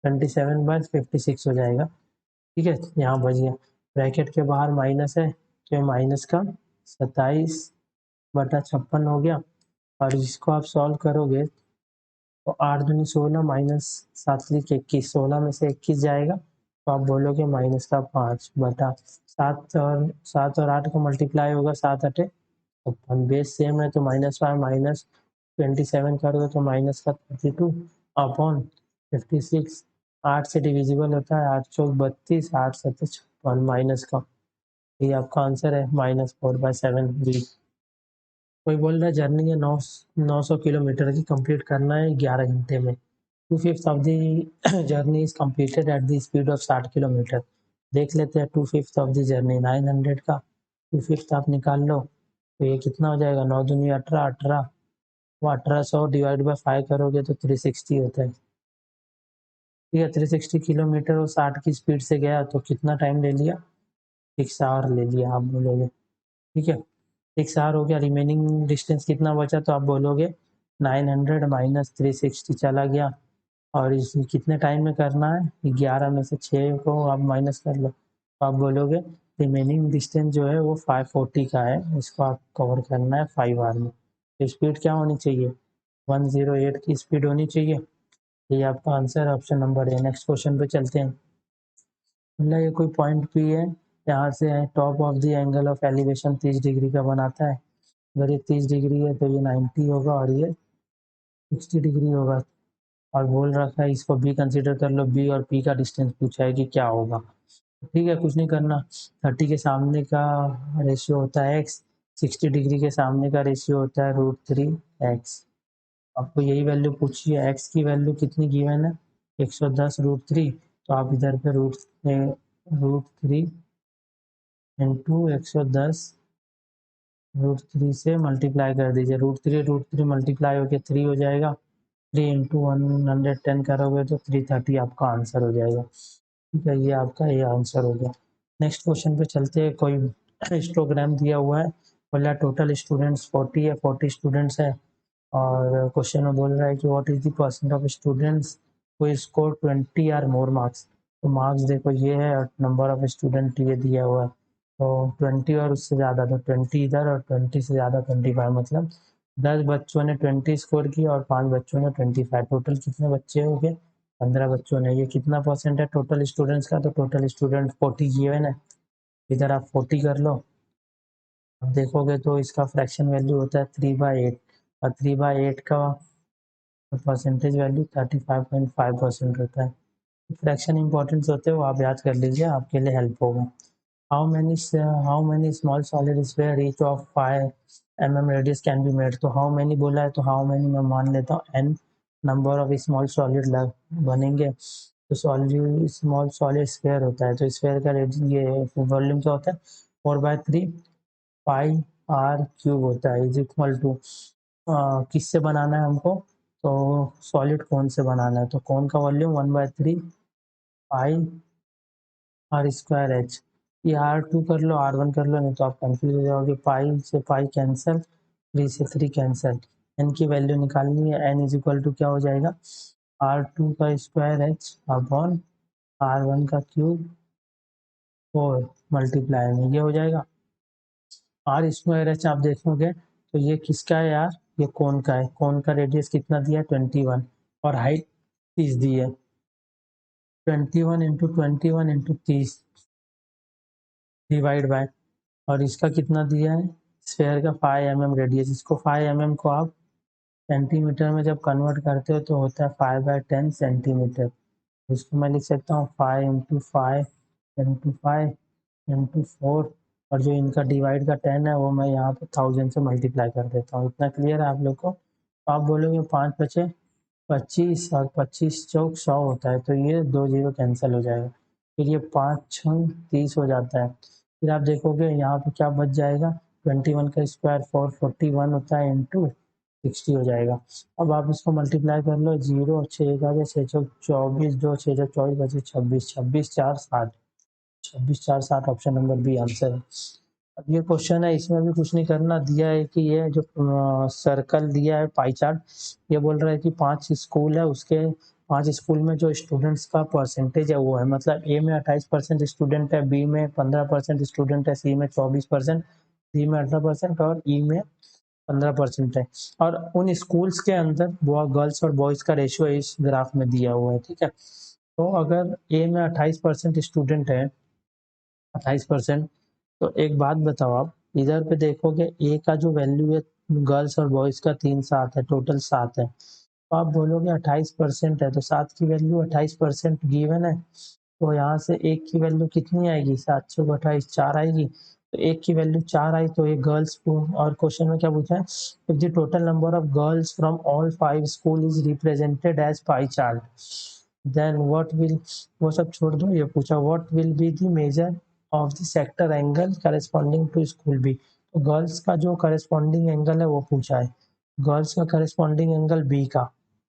27/56 हो जाएगा। ठीक है, यहाँ बच गया, ब्रैकेट के बाहर माइनस है तो ये माइनस का 27/56 हो गया। और इसको आप सॉल्व करोगे तो 8 दूनी 16 माइनस 7 त्रिक 21, 16 में से 21 जाएगा तो आप बोलोगे माइनस का 5/7, और 7 और 8 को मल्टीप्लाई होगा 7 8 56, बेस सेम है तो -5 माइनस 27 करोगे तो माइनस का 32 अपॉन 56, 8 से डिविजिबल होता है, 8 चौक 32, 8 सत्ते 56 माइनस का, ये आपका आंसर है -4/7 बी। कोई बोल रहा है जर्नी है 900 किलोमीटर की कंप्लीट करना है 11 घंटे में। 2/5 of the journey is completed at the speed of 60 kilometre. देख लेते हैं 2/5 ऑफ द जर्नी 900 का 2/5 आप निकाल लो तो ये कितना हो जाएगा, 9 दूनी 18, 18 वो 1800 डिवाइड बाय 5 करोगे तो 360 होता है। ठीक है, 360 किलोमीटर और 60 की स्पीड से गया तो कितना टाइम ले लिया, 6 आवर ले लिया आप बोलोगे। ठीक है, 6 आवर हो गया, रिमेनिंग डिस्टेंस कितना बचा तो आप बोलोगे 900 माइनस 360 चला गया, और इस कितने टाइम में करना है, 11 में से 6 को आप माइनस कर लो तो आप बोलोगे रिमेनिंग डिस्टेंस जो है वो 540 का है, इसको आप कवर करना है 5 आवर में। तो स्पीड क्या होनी चाहिए, 108 की स्पीड होनी चाहिए। ये आपका आंसर है, option number A. Next question पे चलते हैं। मतलब ये कोई पॉइंट पी है, यहाँ से top of the angle of elevation 30 degree का बनाता है। अगर ये 30 डिग्री है तो ये 90 होगा और ये 60 डिग्री होगा, और बोल रखा है इसको बी कंसीडर कर लो, बी और पी का डिस्टेंस पूछा है कि क्या होगा। ठीक है, कुछ नहीं करना, 30 के सामने का रेशियो होता है एक्स, 60 डिग्री के सामने का रेशियो होता है √3x। आपको यही वैल्यू पूछी है, एक्स की वैल्यू कितनी गिवन है 110 √3, तो आप इधर पे √3 इंटू 110 √3 से मल्टीप्लाई कर दीजिए, √3 मल्टीप्लाई होकर 3 हो जाएगा, 3 इंटू 110 करोगे तो 330 आपका आंसर हो जाएगा। ठीक है, ये आपका ये आंसर हो गया। नेक्स्ट क्वेश्चन पे चलते हैं। कोई हिस्टोग्राम दिया हुआ है, बोला टोटल स्टूडेंट्स 40 है, 40 स्टूडेंट्स है, और क्वेश्चन में बोल रहा है कि what is the percent of students who score 20 और मोर मार्क्स। तो मार्क्स देखो ये है और नंबर ऑफ स्टूडेंट ये दिया हुआ है, तो 20 और उससे ज़्यादा, तो 20 इधर और 20 से ज़्यादा 25, मतलब 10 बच्चों ने 20 स्कोर किया और 5 बच्चों ने 25। टोटल कितने बच्चे हो गए, 15 बच्चों ने। ये कितना परसेंट है टोटल स्टूडेंट्स का, तो टोटल स्टूडेंट 40 गिवन है, इधर आप 40 कर लो। अब देखोगे तो इसका फ्रैक्शन वैल्यू होता है 3/8, और 3/8 का परसेंटेज वैल्यू 35.5% होता है। फ्रैक्शन इंपॉर्टेंस होते हैं वो आप याद कर लीजिए, आपके लिए हेल्प होगा। How many small solid sphere each of 5 mm radius can be made. तो हाउ मैनी बोला है तो हाउ मैनी मैं मान लेता हूँ n number of small solid बनेंगे। तो सॉलिड स्मॉल सॉलिड स्फीयर होता है, तो स्फीयर का ये वॉल्यूम क्या होता है 4/3 पाई r क्यूब होता है, इज इक्वल टू किससे बनाना है हमको, तो सॉलिड कौन से बनाना है, तो कौन का वॉल्यूम 1/3 पाई r²h। ये r2 कर लो, r1 कर लो, नहीं तो आप कंफ्यूज हो जाओगे। पाई से पाई कैंसिल, 3 से 3 कैंसिल, n की वैल्यू निकालनी है, n इज इक्वल टू क्या हो जाएगा r2 का स्क्वायर h अपॉन r1 का क्यूब 4 मल्टीप्लाई में, ये हो जाएगा r²h। आप देखोगे तो ये किसका है यार, ये कोन का है, कोन का रेडियस कितना दिया 21 और हाइट 30 दी है, 21 इंटू 21 इंटू 30 डिवाइड बाय, और इसका कितना दिया है स्फेयर का 5 mm रेडियस। इसको 5 mm को आप सेंटीमीटर में जब कन्वर्ट करते हो तो होता है 5/10 सेंटीमीटर। इसको मैं लिख सकता हूँ 5 इंटू 5 इंटू 5 इंटू 4, और जो इनका डिवाइड का 10 है वो मैं यहाँ पे 1000 से मल्टीप्लाई कर देता हूँ। इतना क्लियर है आप लोग को। तो आप बोलोगे 5 बचे 25 और 25 चौक 100 होता है, तो ये 2 0 कैंसिल हो जाएगा, फिर ये 5 6 30 हो जाता है। फिर आप देखोगे यहाँ पे क्या बच जाएगा, 21 का स्क्वायर 441 होता है इंटू 60 हो जाएगा। अब आप इसको मल्टीप्लाई कर लो, 0 6 का 6 चौक 24, 2 6 24 बचे 26, 26 4 60, 26 4 60 ऑप्शन नंबर बी आंसर है। अब ये क्वेश्चन है, इसमें भी कुछ नहीं करना, दिया है कि ये जो सर्कल दिया है पाई चार्ट, ये बोल रहा है कि 5 स्कूल है, उसके 5 स्कूल में जो स्टूडेंट्स का परसेंटेज है वो है, मतलब ए में 28% स्टूडेंट है, बी में 15% स्टूडेंट है, सी में 24%, डी में 18% और ई में 15% है। और उन स्कूल्स के अंदर गर्ल्स और बॉयज़ का रेशियो इस ग्राफ में दिया हुआ है। ठीक है, तो अगर ए में 28% स्टूडेंट है, 28%, तो एक बात बताओ आप, इधर पे देखोगे ए का जो वैल्यू है गर्ल्स और बॉयज का 3 7 है, टोटल 7 है। तो आप बोलोगे 28% है, तो 7 की वैल्यू 28% गिवन है, तो यहाँ से 1 की वैल्यू कितनी आएगी, 7 चौक 28 4 आएगी, तो 1 की वैल्यू 4 आई, तो ये गर्ल्स को। और क्वेश्चन में क्या पूछा है, if the total number of girls from all 5 school is represented as pie chart, then what will, वो सब छोड़ दो, ये पूछा what will be the measure of the sector angle corresponding to school B. तो गर्ल्स का जो करेस्पॉन्डिंग एंगल है वो पूछा है, गर्ल्स का करेस्पॉन्डिंग एंगल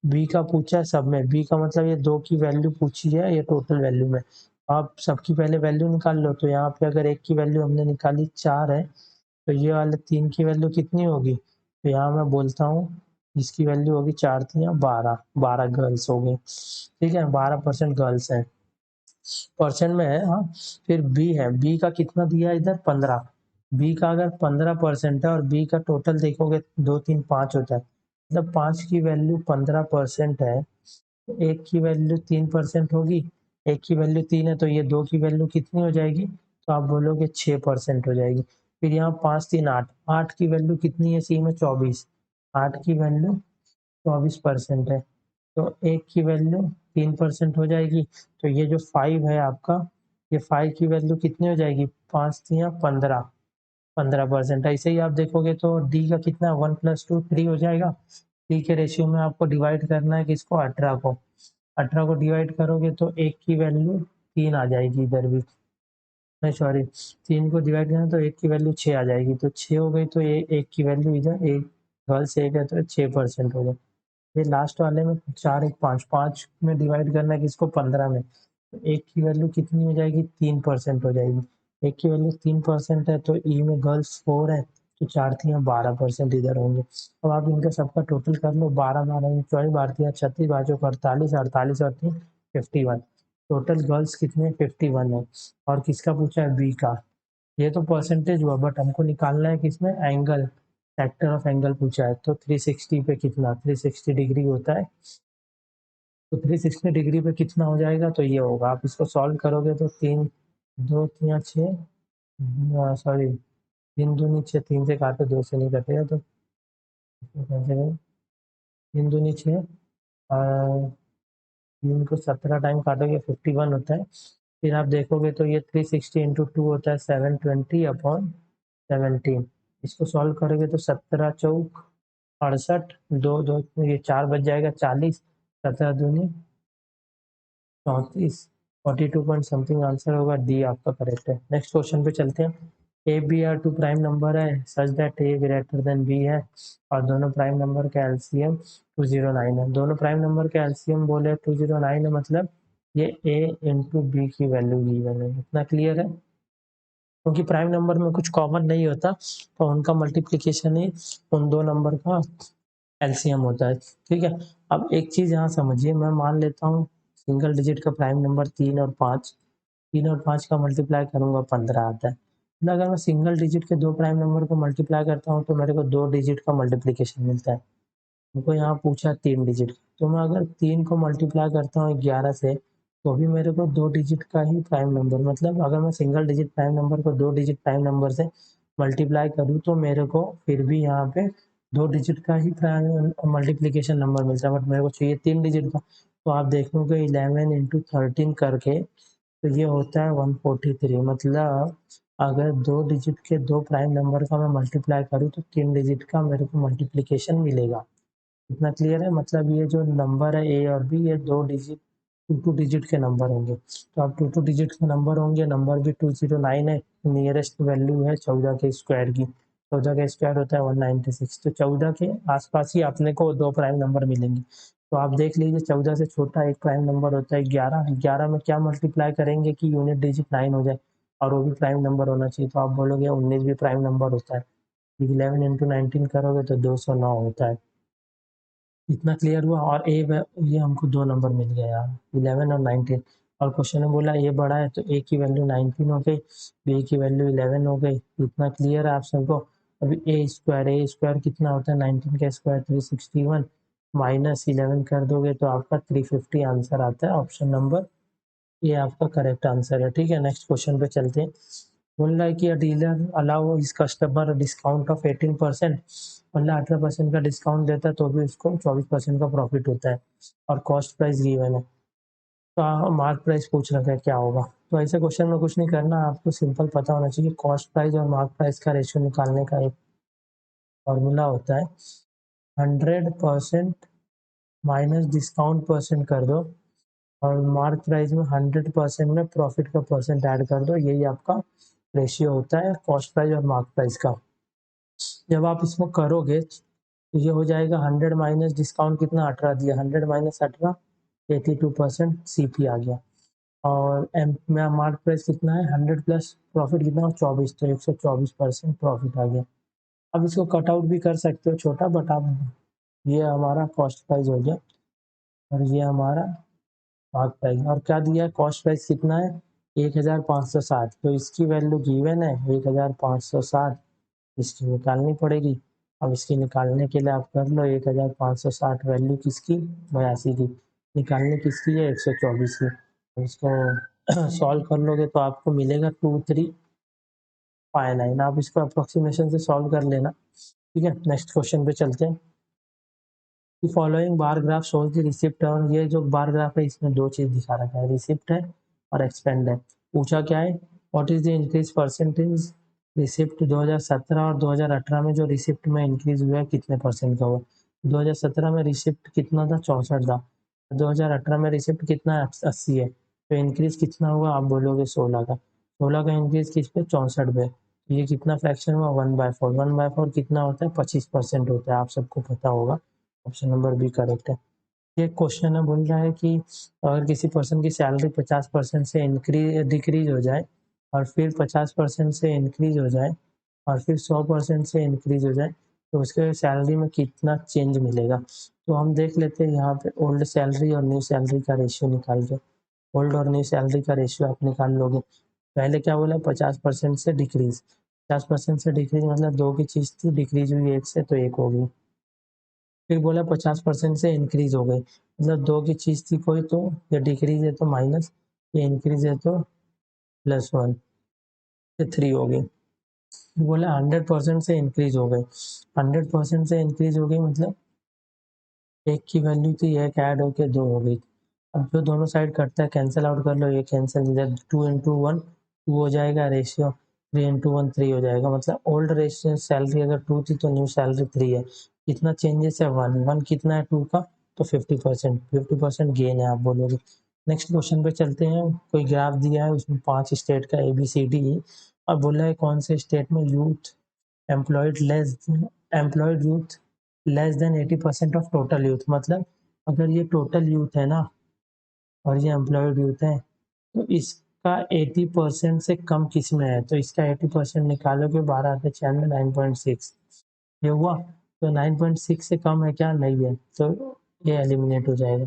बी का पूछा है सब में, बी का मतलब ये 2 की वैल्यू पूछी है ये टोटल वैल्यू में। आप सबकी पहले वैल्यू निकाल लो, तो यहाँ पे अगर 1 की वैल्यू हमने निकाली 4 है, तो ये वाले 3 की वैल्यू कितनी होगी, तो यहाँ मैं बोलता हूँ इसकी वैल्यू होगी 4 3 12, 12 गर्ल्स हो गई, ठीक है, 12% गर्ल्स हैं, परसेंट में है। हाँ, फिर बी है, बी का कितना दिया है इधर 15, बी का अगर 15% है और बी का टोटल देखोगे 2 3 5 होता है, मतलब 5 की वैल्यू 15% है, एक की वैल्यू 3% होगी, एक की वैल्यू 3 है, तो ये 2 की वैल्यू कितनी हो जाएगी, तो आप बोलोगे 6% हो जाएगी। फिर यहाँ 5 3 8, 8 की वैल्यू कितनी है सी में 24, 8 की वैल्यू 24% है, तो एक की वैल्यू 3% हो जाएगी, तो ये जो 5 है आपका, ये 5 की वैल्यू कितनी हो जाएगी, 5 3 15, 15%। ऐसे ही आप देखोगे तो डी का कितना 1 + 2 3 हो जाएगा, 3 के रेशियो में आपको डिवाइड करना है किसको, 18 को, 18 को डिवाइड करोगे तो एक की वैल्यू 3 आ जाएगी इधर भी, नहीं सॉरी, 3 को डिवाइड करना तो एक की वैल्यू 6 आ जाएगी, तो 6 हो गई, तो ये एक की वैल्यू इधर एक गर्ल्स एक है तो 6% हो गया। ये लास्ट वाले में 4 1 5, 5 में डिवाइड करना है किसको, 15 में, तो एक की वैल्यू कितनी हो जाएगी, 3% हो जाएगी, एक की वैल्यू 3% है, तो ई में गर्ल्स 4 है, तो 4 3 12% इधर होंगे। अब आप इनका सबका टोटल कर लो, 12 12 24, 12 36, 12 48, 48 और 3 51, टोटल गर्ल्स कितने 51 है। और किसका पूछा है, बी का, ये तो परसेंटेज हुआ, बट हमको निकालना है किसमें, एंगल, सेक्टर ऑफ एंगल पूछा है, तो 360 पे कितना, 360 डिग्री होता है, तो 360 डिग्री पे कितना हो जाएगा, तो ये होगा, आप इसको सॉल्व करोगे तो 3 2 3 6, सॉरी 3 दूनी 6, 3 से काटो 2 से नहीं कटेगा, तो 3 दूनी 6, और 3 को 17 टाइम काटोगे 51 होता है। फिर आप देखोगे तो ये 360 इंटू 2 होता है 720/17, इसको सॉल्व करोगे तो 17 चौक 68, 2 2 ये 4 बच जाएगा 40, 17 दूनी 34, 42 पॉइंट समथिंग आंसर होगा, डी आपका करेक्ट है। नेक्स्ट क्वेश्चन पे चलते हैं, a b are 2 prime number है such that a greater than b है, और दोनों प्राइम नंबर का एलसीएम 209 है, दोनों प्राइम नंबर का एलसीएम बोले 209 है, मतलब ये ए इंटू बी की वैल्यू गिवन है, इतना क्लियर है, क्योंकि प्राइम नंबर में कुछ कॉमन नहीं होता, तो उनका मल्टीप्लिकेशन ही उन दो नंबर का एलसीएम होता है, ठीक है। अब एक चीज यहाँ समझिए, मैं मान लेता हूँ सिंगल डिजिट का प्राइम नंबर 3 और 5, 3 और 5 का मल्टीप्लाई करूंगा 15 आता है, मतलब अगर मैं सिंगल डिजिट के दो प्राइम नंबर को मल्टीप्लाई करता हूँ तो मेरे को 2 डिजिट का मल्टीप्लिकेशन मिलता है, हमको यहाँ पूछा 3 डिजिट, तो मैं अगर 3 को मल्टीप्लाई करता हूँ 11 से, तो भी मेरे को 2 डिजिट का ही प्राइम नंबर, मतलब अगर मैं सिंगल डिजिट प्राइम नंबर को 2 डिजिट प्राइम नंबर से मल्टीप्लाई करूँ तो मेरे को फिर भी यहाँ पे 2 डिजिट का ही प्राइम मल्टीप्लिकेशन नंबर मिलता है, बट मेरे को चाहिए 3 डिजिट का, तो आप देखोगे 11 इंटू 13 करके, तो ये होता है 143, मतलब अगर 2 डिजिट के दो प्राइम नंबर का मैं मल्टीप्लाई करूँ तो 3 डिजिट का मेरे को मल्टीप्लिकेशन मिलेगा, इतना क्लियर है, मतलब ये जो नंबर है ए और बी, ये 2 डिजिट 2 डिजिट के नंबर होंगे, तो अब 2 डिजिट के नंबर होंगे, नंबर भी 209 है, नियरेस्ट वैल्यू है 14 के स्क्वायर की, 14 का स्क्वायर होता है 196, तो 14 के आसपास ही अपने को दो प्राइम नंबर मिलेंगे, तो आप देख लीजिए 14 से छोटा एक प्राइम नंबर होता है 11, 11 में क्या मल्टीप्लाई करेंगे कि यूनिट डिजिट 9 हो जाए, और वो भी प्राइम नंबर होना चाहिए, तो आप बोलोगे 19 भी प्राइम नंबर होता है, 11 इंटू 19 करोगे तो 209 होता है, इतना क्लियर हुआ। और ए ये हमको दो नंबर मिल गया यार, 11 और 19, और क्वेश्चन में बोला ए बड़ा है तो ए की वैल्यू 19 हो गई, बी की वैल्यू 11 हो गई, इतना क्लियर है आप सबको। अभी ए स्क्वायर कितना होता है, 19 का स्क्वायर 361, माइनस 11 कर दोगे तो आपका 350 आंसर आता है, ऑप्शन नंबर ये आपका करेक्ट आंसर है, ठीक है। नेक्स्ट क्वेश्चन पे चलते हैं, बोल रहा है कि अ डीलर अलाउ इस कस्टमर डिस्काउंट ऑफ 18%, मतलब 18% का डिस्काउंट देता है तो भी उसको 24% का प्रॉफिट होता है और कॉस्ट प्राइस गिवन है। तो मार्क प्राइस पूछ रखा है क्या होगा। तो ऐसे क्वेश्चन में कुछ नहीं करना, आपको सिंपल पता होना चाहिए कॉस्ट प्राइस और मार्क प्राइस का रेशियो निकालने का एक फॉर्मूला होता है। 100% माइनस डिस्काउंट परसेंट कर दो और मार्क प्राइस में 100% में प्रॉफिट का परसेंट ऐड कर दो, यही आपका रेशियो होता है कॉस्ट प्राइस और मार्क प्राइस का। जब आप इसको करोगे तो ये हो जाएगा 100 माइनस डिस्काउंट कितना 18 दिया, 100 माइनस 18 82% CP आ गया। और एम मार्क प्राइस कितना है 100 प्लस प्रॉफिट कितना 24, तो 124% प्रॉफिट आ गया। अब इसको कट आउट भी कर सकते हो छोटा, बट आप ये हमारा कॉस्ट प्राइस हो गया और ये हमारा मार्क प्राइस। और क्या दिया है कॉस्ट प्राइस कितना है 1560, तो इसकी वैल्यू गिवन है 1560, इसकी निकालनी पड़ेगी। अब इसकी निकालने के लिए आप कर लो 1560 वैल्यू किसकी 82 की, निकालने किसकी है 124 की। तो इसको सॉल्व कर लोगे तो आपको मिलेगा 2359। आप इसको अप्रोक्सीमेशन से सॉल्व कर लेना। ठीक है, नेक्स्ट क्वेश्चन पे चलते हैं। Following bar graph shows the receipt, और ये जो बार ग्राफ है इसमें दो चीज दिखा रखा है, रिसिप्ट है और एक्सपेंड है। पूछा क्या है what is the increase percentage receipt 2017 और 2018 में, जो रिसिप्ट में इंक्रीज हुआ है कितने परसेंट का हुआ। 2017 में रिसिप्ट कितना था 64 था, 2018 में रिसिप्ट कितना है 80 है, तो इंक्रीज कितना हुआ आप बोलोगे 16 का। 16 का इंक्रीज किस पे 64 पे, तो ये कितना फ्रैक्शन हुआ 1/4। 1/4 कितना होता है 25% होता है, आप सबको पता होगा। ऑप्शन नंबर बी करेक्ट है। ये क्वेश्चन है बोल रहा है कि अगर किसी पर्सन की सैलरी 50% से इंक्रीज डिक्रीज हो जाए और फिर 50% से इंक्रीज हो जाए और फिर 100% से इंक्रीज हो जाए तो उसके सैलरी में कितना चेंज मिलेगा। तो हम देख लेते हैं यहाँ पे ओल्ड सैलरी और न्यू सैलरी का रेशियो निकाल के। ओल्ड और न्यू सैलरी का रेशियो आप निकाल लोगे। पहले क्या बोला 50% से डिक्रीज, 50% से डिक्रीज मतलब दो की चीज़ थी डिक्रीज हुई एक से तो एक होगी। फिर बोला 50% से इंक्रीज हो गई, मतलब दो की चीज थी कोई, तो ये डिक्रीज है तो माइनस, ये इंक्रीज है तो +1, ये 3 हो गई। फिर बोला 100% से इंक्रीज हो गई, 100% से इंक्रीज हो गई मतलब एक की वैल्यू थी एक ऐड होके 2 हो गई। अब जो दोनों साइड कटता है कैंसिल आउट कर लो, ये कैंसिल इधर 2 इंटू 1 2 हो जाएगा रेशियो, 3 इंटू 1 3 हो जाएगा। मतलब ओल्ड रेशियो सैलरी अगर 2 थी तो न्यू सैलरी 3 है। कितना चेंजेस है 1, 1 कितना है 2 का, तो 50%, 50% गेन है आप बोलोगे। नेक्स्ट क्वेश्चन पे चलते हैं। कोई ग्राफ दिया है उसमें 5 स्टेट का ABCD और बोला है कौन से स्टेट में youth employed less employed youth less than 80% of total youth. मतलब अगर ये टोटल यूथ है ना और ये एम्प्लॉयड यूथ है तो इसका 80% से कम किस में है, तो इसका 80% निकालोगे 12 आते 96 9.6 ये हुआ। तो 9.6 से कम है क्या, नहीं है, तो ये एलिमिनेट हो जाएगा।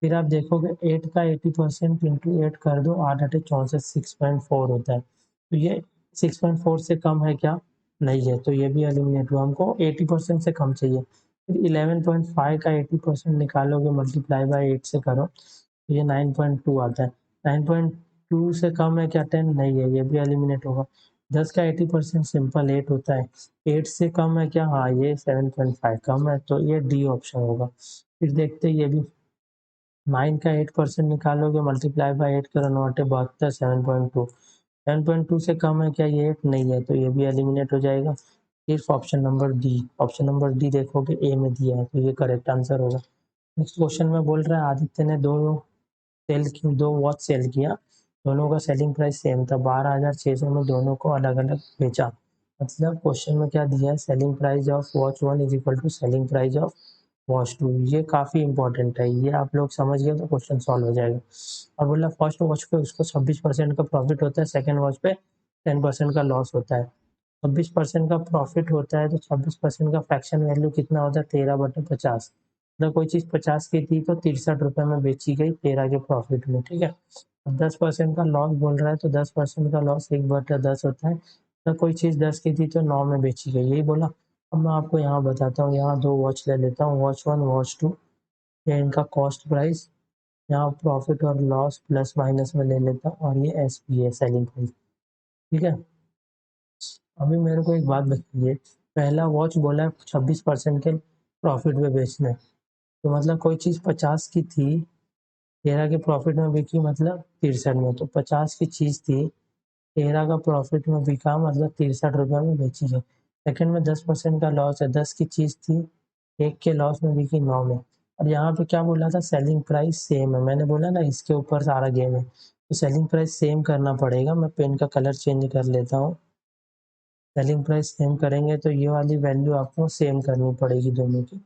फिर आप देखोगे 8 का 80% इंटू 8 कर दो, 8 8 64 6.4 होता है, तो ये 6.4 से कम है क्या, नहीं है, तो ये भी एलिमिनेट हुआ। हमको 80% से कम चाहिए। फिर 11.5 का 80% निकालोगे मल्टीप्लाई बाय 8 से करो, तो ये 9.2 आता है। 9.2 से कम है क्या 10, नहीं है, ये भी एलिमिनेट होगा। 10 का 80% सिंपल 8 होता है। 8 से कम है क्या, हाँ ये 7.5 कम है, तो ये डी ऑप्शन होगा। फिर देखते हैं ये भी 9 का 8% निकालोगे मल्टीप्लाई बाय 8 करो 9 8 72 7.2, 7.2 से कम है क्या ये 8, नहीं है, तो ये भी एलिमिनेट हो जाएगा। सिर्फ option number D, option number D देखोगे ए में दिया है, तो ये करेक्ट आंसर होगा। नेक्स्ट क्वेश्चन में बोल रहा है आदित्य ने दो वॉच सेल किया, दोनों का सेलिंग प्राइस सेम था, 12,600 में दोनों को अलग अलग बेचा। मतलब क्वेश्चन में क्या दिया है selling price of watch 1 is equal to selling price of watch 2। ये काफ़ी इंपॉर्टेंट है, ये आप लोग समझ गए तो क्वेश्चन सॉल्व हो जाएगा। और बोला फर्स्ट वॉच पे उसको 26% का प्रॉफिट होता है, सेकेंड वॉच पे 10% का लॉस होता है। 26% का प्रॉफिट होता है तो 26% का फ्रैक्शन वैल्यू कितना होता है 13/50। मतलब कोई चीज़ 50 की थी तो 63 रुपये में बेची गई 13 के प्रॉफिट में, ठीक है। अब 10% का लॉस बोल रहा है तो 10% का लॉस 1/10 होता है। तो कोई चीज़ 10 की थी तो 9 में बेची गई, यही बोला। अब मैं आपको यहाँ बताता हूँ, यहाँ दो वॉच ले लेता हूँ, वॉच 1 वॉच 2, ये इनका कॉस्ट प्राइस, यहाँ प्रॉफिट और लॉस प्लस माइनस में ले लेता हूँ और ये SP है सेलिंग प्राइस, ठीक है। अभी मेरे को एक बात बताइए, पहला वॉच बोला है 26% के प्रॉफिट में बेचना है, तो मतलब कोई चीज़ 50 की थी, 13 के प्रॉफिट में बिकी मतलब 63 में, तो 50 की चीज़ थी, 13 का प्रॉफिट में बिका मतलब 63 रुपये में बेची है। सेकंड में 10% का लॉस है, 10 की चीज़ थी, 1 के लॉस में बिकी 9 में। और यहाँ पे क्या बोला था, सेलिंग प्राइस सेम है, मैंने बोला ना इसके ऊपर सारा गेम है, तो सेलिंग प्राइस सेम करना पड़ेगा। मैं पेन का कलर चेंज कर लेता हूँ। सेलिंग प्राइस सेम करेंगे तो ये वाली वैल्यू आपको सेम करनी पड़ेगी दोनों की।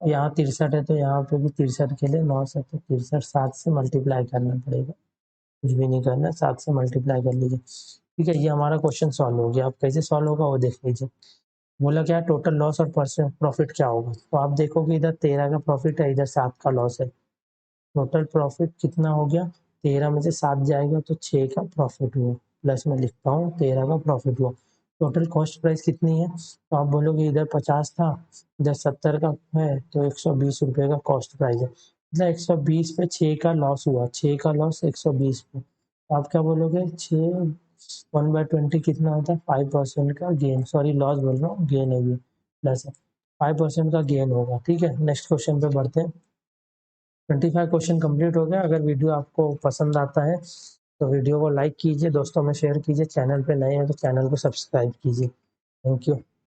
यहाँ 63 है तो यहाँ पे भी 63 के लिए 9 से, तो 63 7 से मल्टीप्लाई करना पड़ेगा, कुछ भी नहीं करना, 7 से मल्टीप्लाई कर लीजिए। ठीक है, ये हमारा क्वेश्चन सॉल्व हो गया। अब कैसे सॉल्व होगा वो देख लीजिए। बोला क्या, टोटल लॉस और परसेंट प्रॉफिट क्या होगा, तो आप देखोगे इधर 13 का प्रॉफिट है, इधर 7 का लॉस है। टोटल प्रॉफिट कितना हो गया, 13 में से 7 जाएगा तो 6 का प्रॉफिट हुआ, प्लस में लिखता हूँ 13 का प्रॉफिट हुआ। टोटल कॉस्ट प्राइस कितनी है, तो आप बोलोगे इधर 50 था, इधर 70 का है, तो 120 रुपये का कॉस्ट प्राइस है, मतलब 120 पे 6 का लॉस हुआ, 6 का लॉस 120 पे, तो आप क्या बोलोगे 6 1/20 कितना होता है, 5% का गेन, सॉरी लॉस बोल रहा हूँ, गेन है ये, प्लस है 5% का गेन होगा। ठीक है, नेक्स्ट क्वेश्चन पे बढ़ते हैं। 25 क्वेश्चन कंप्लीट हो गया। अगर वीडियो आपको पसंद आता है तो वीडियो को लाइक कीजिए, दोस्तों में शेयर कीजिए, चैनल पे नए हैं तो चैनल को सब्सक्राइब कीजिए। Thank you.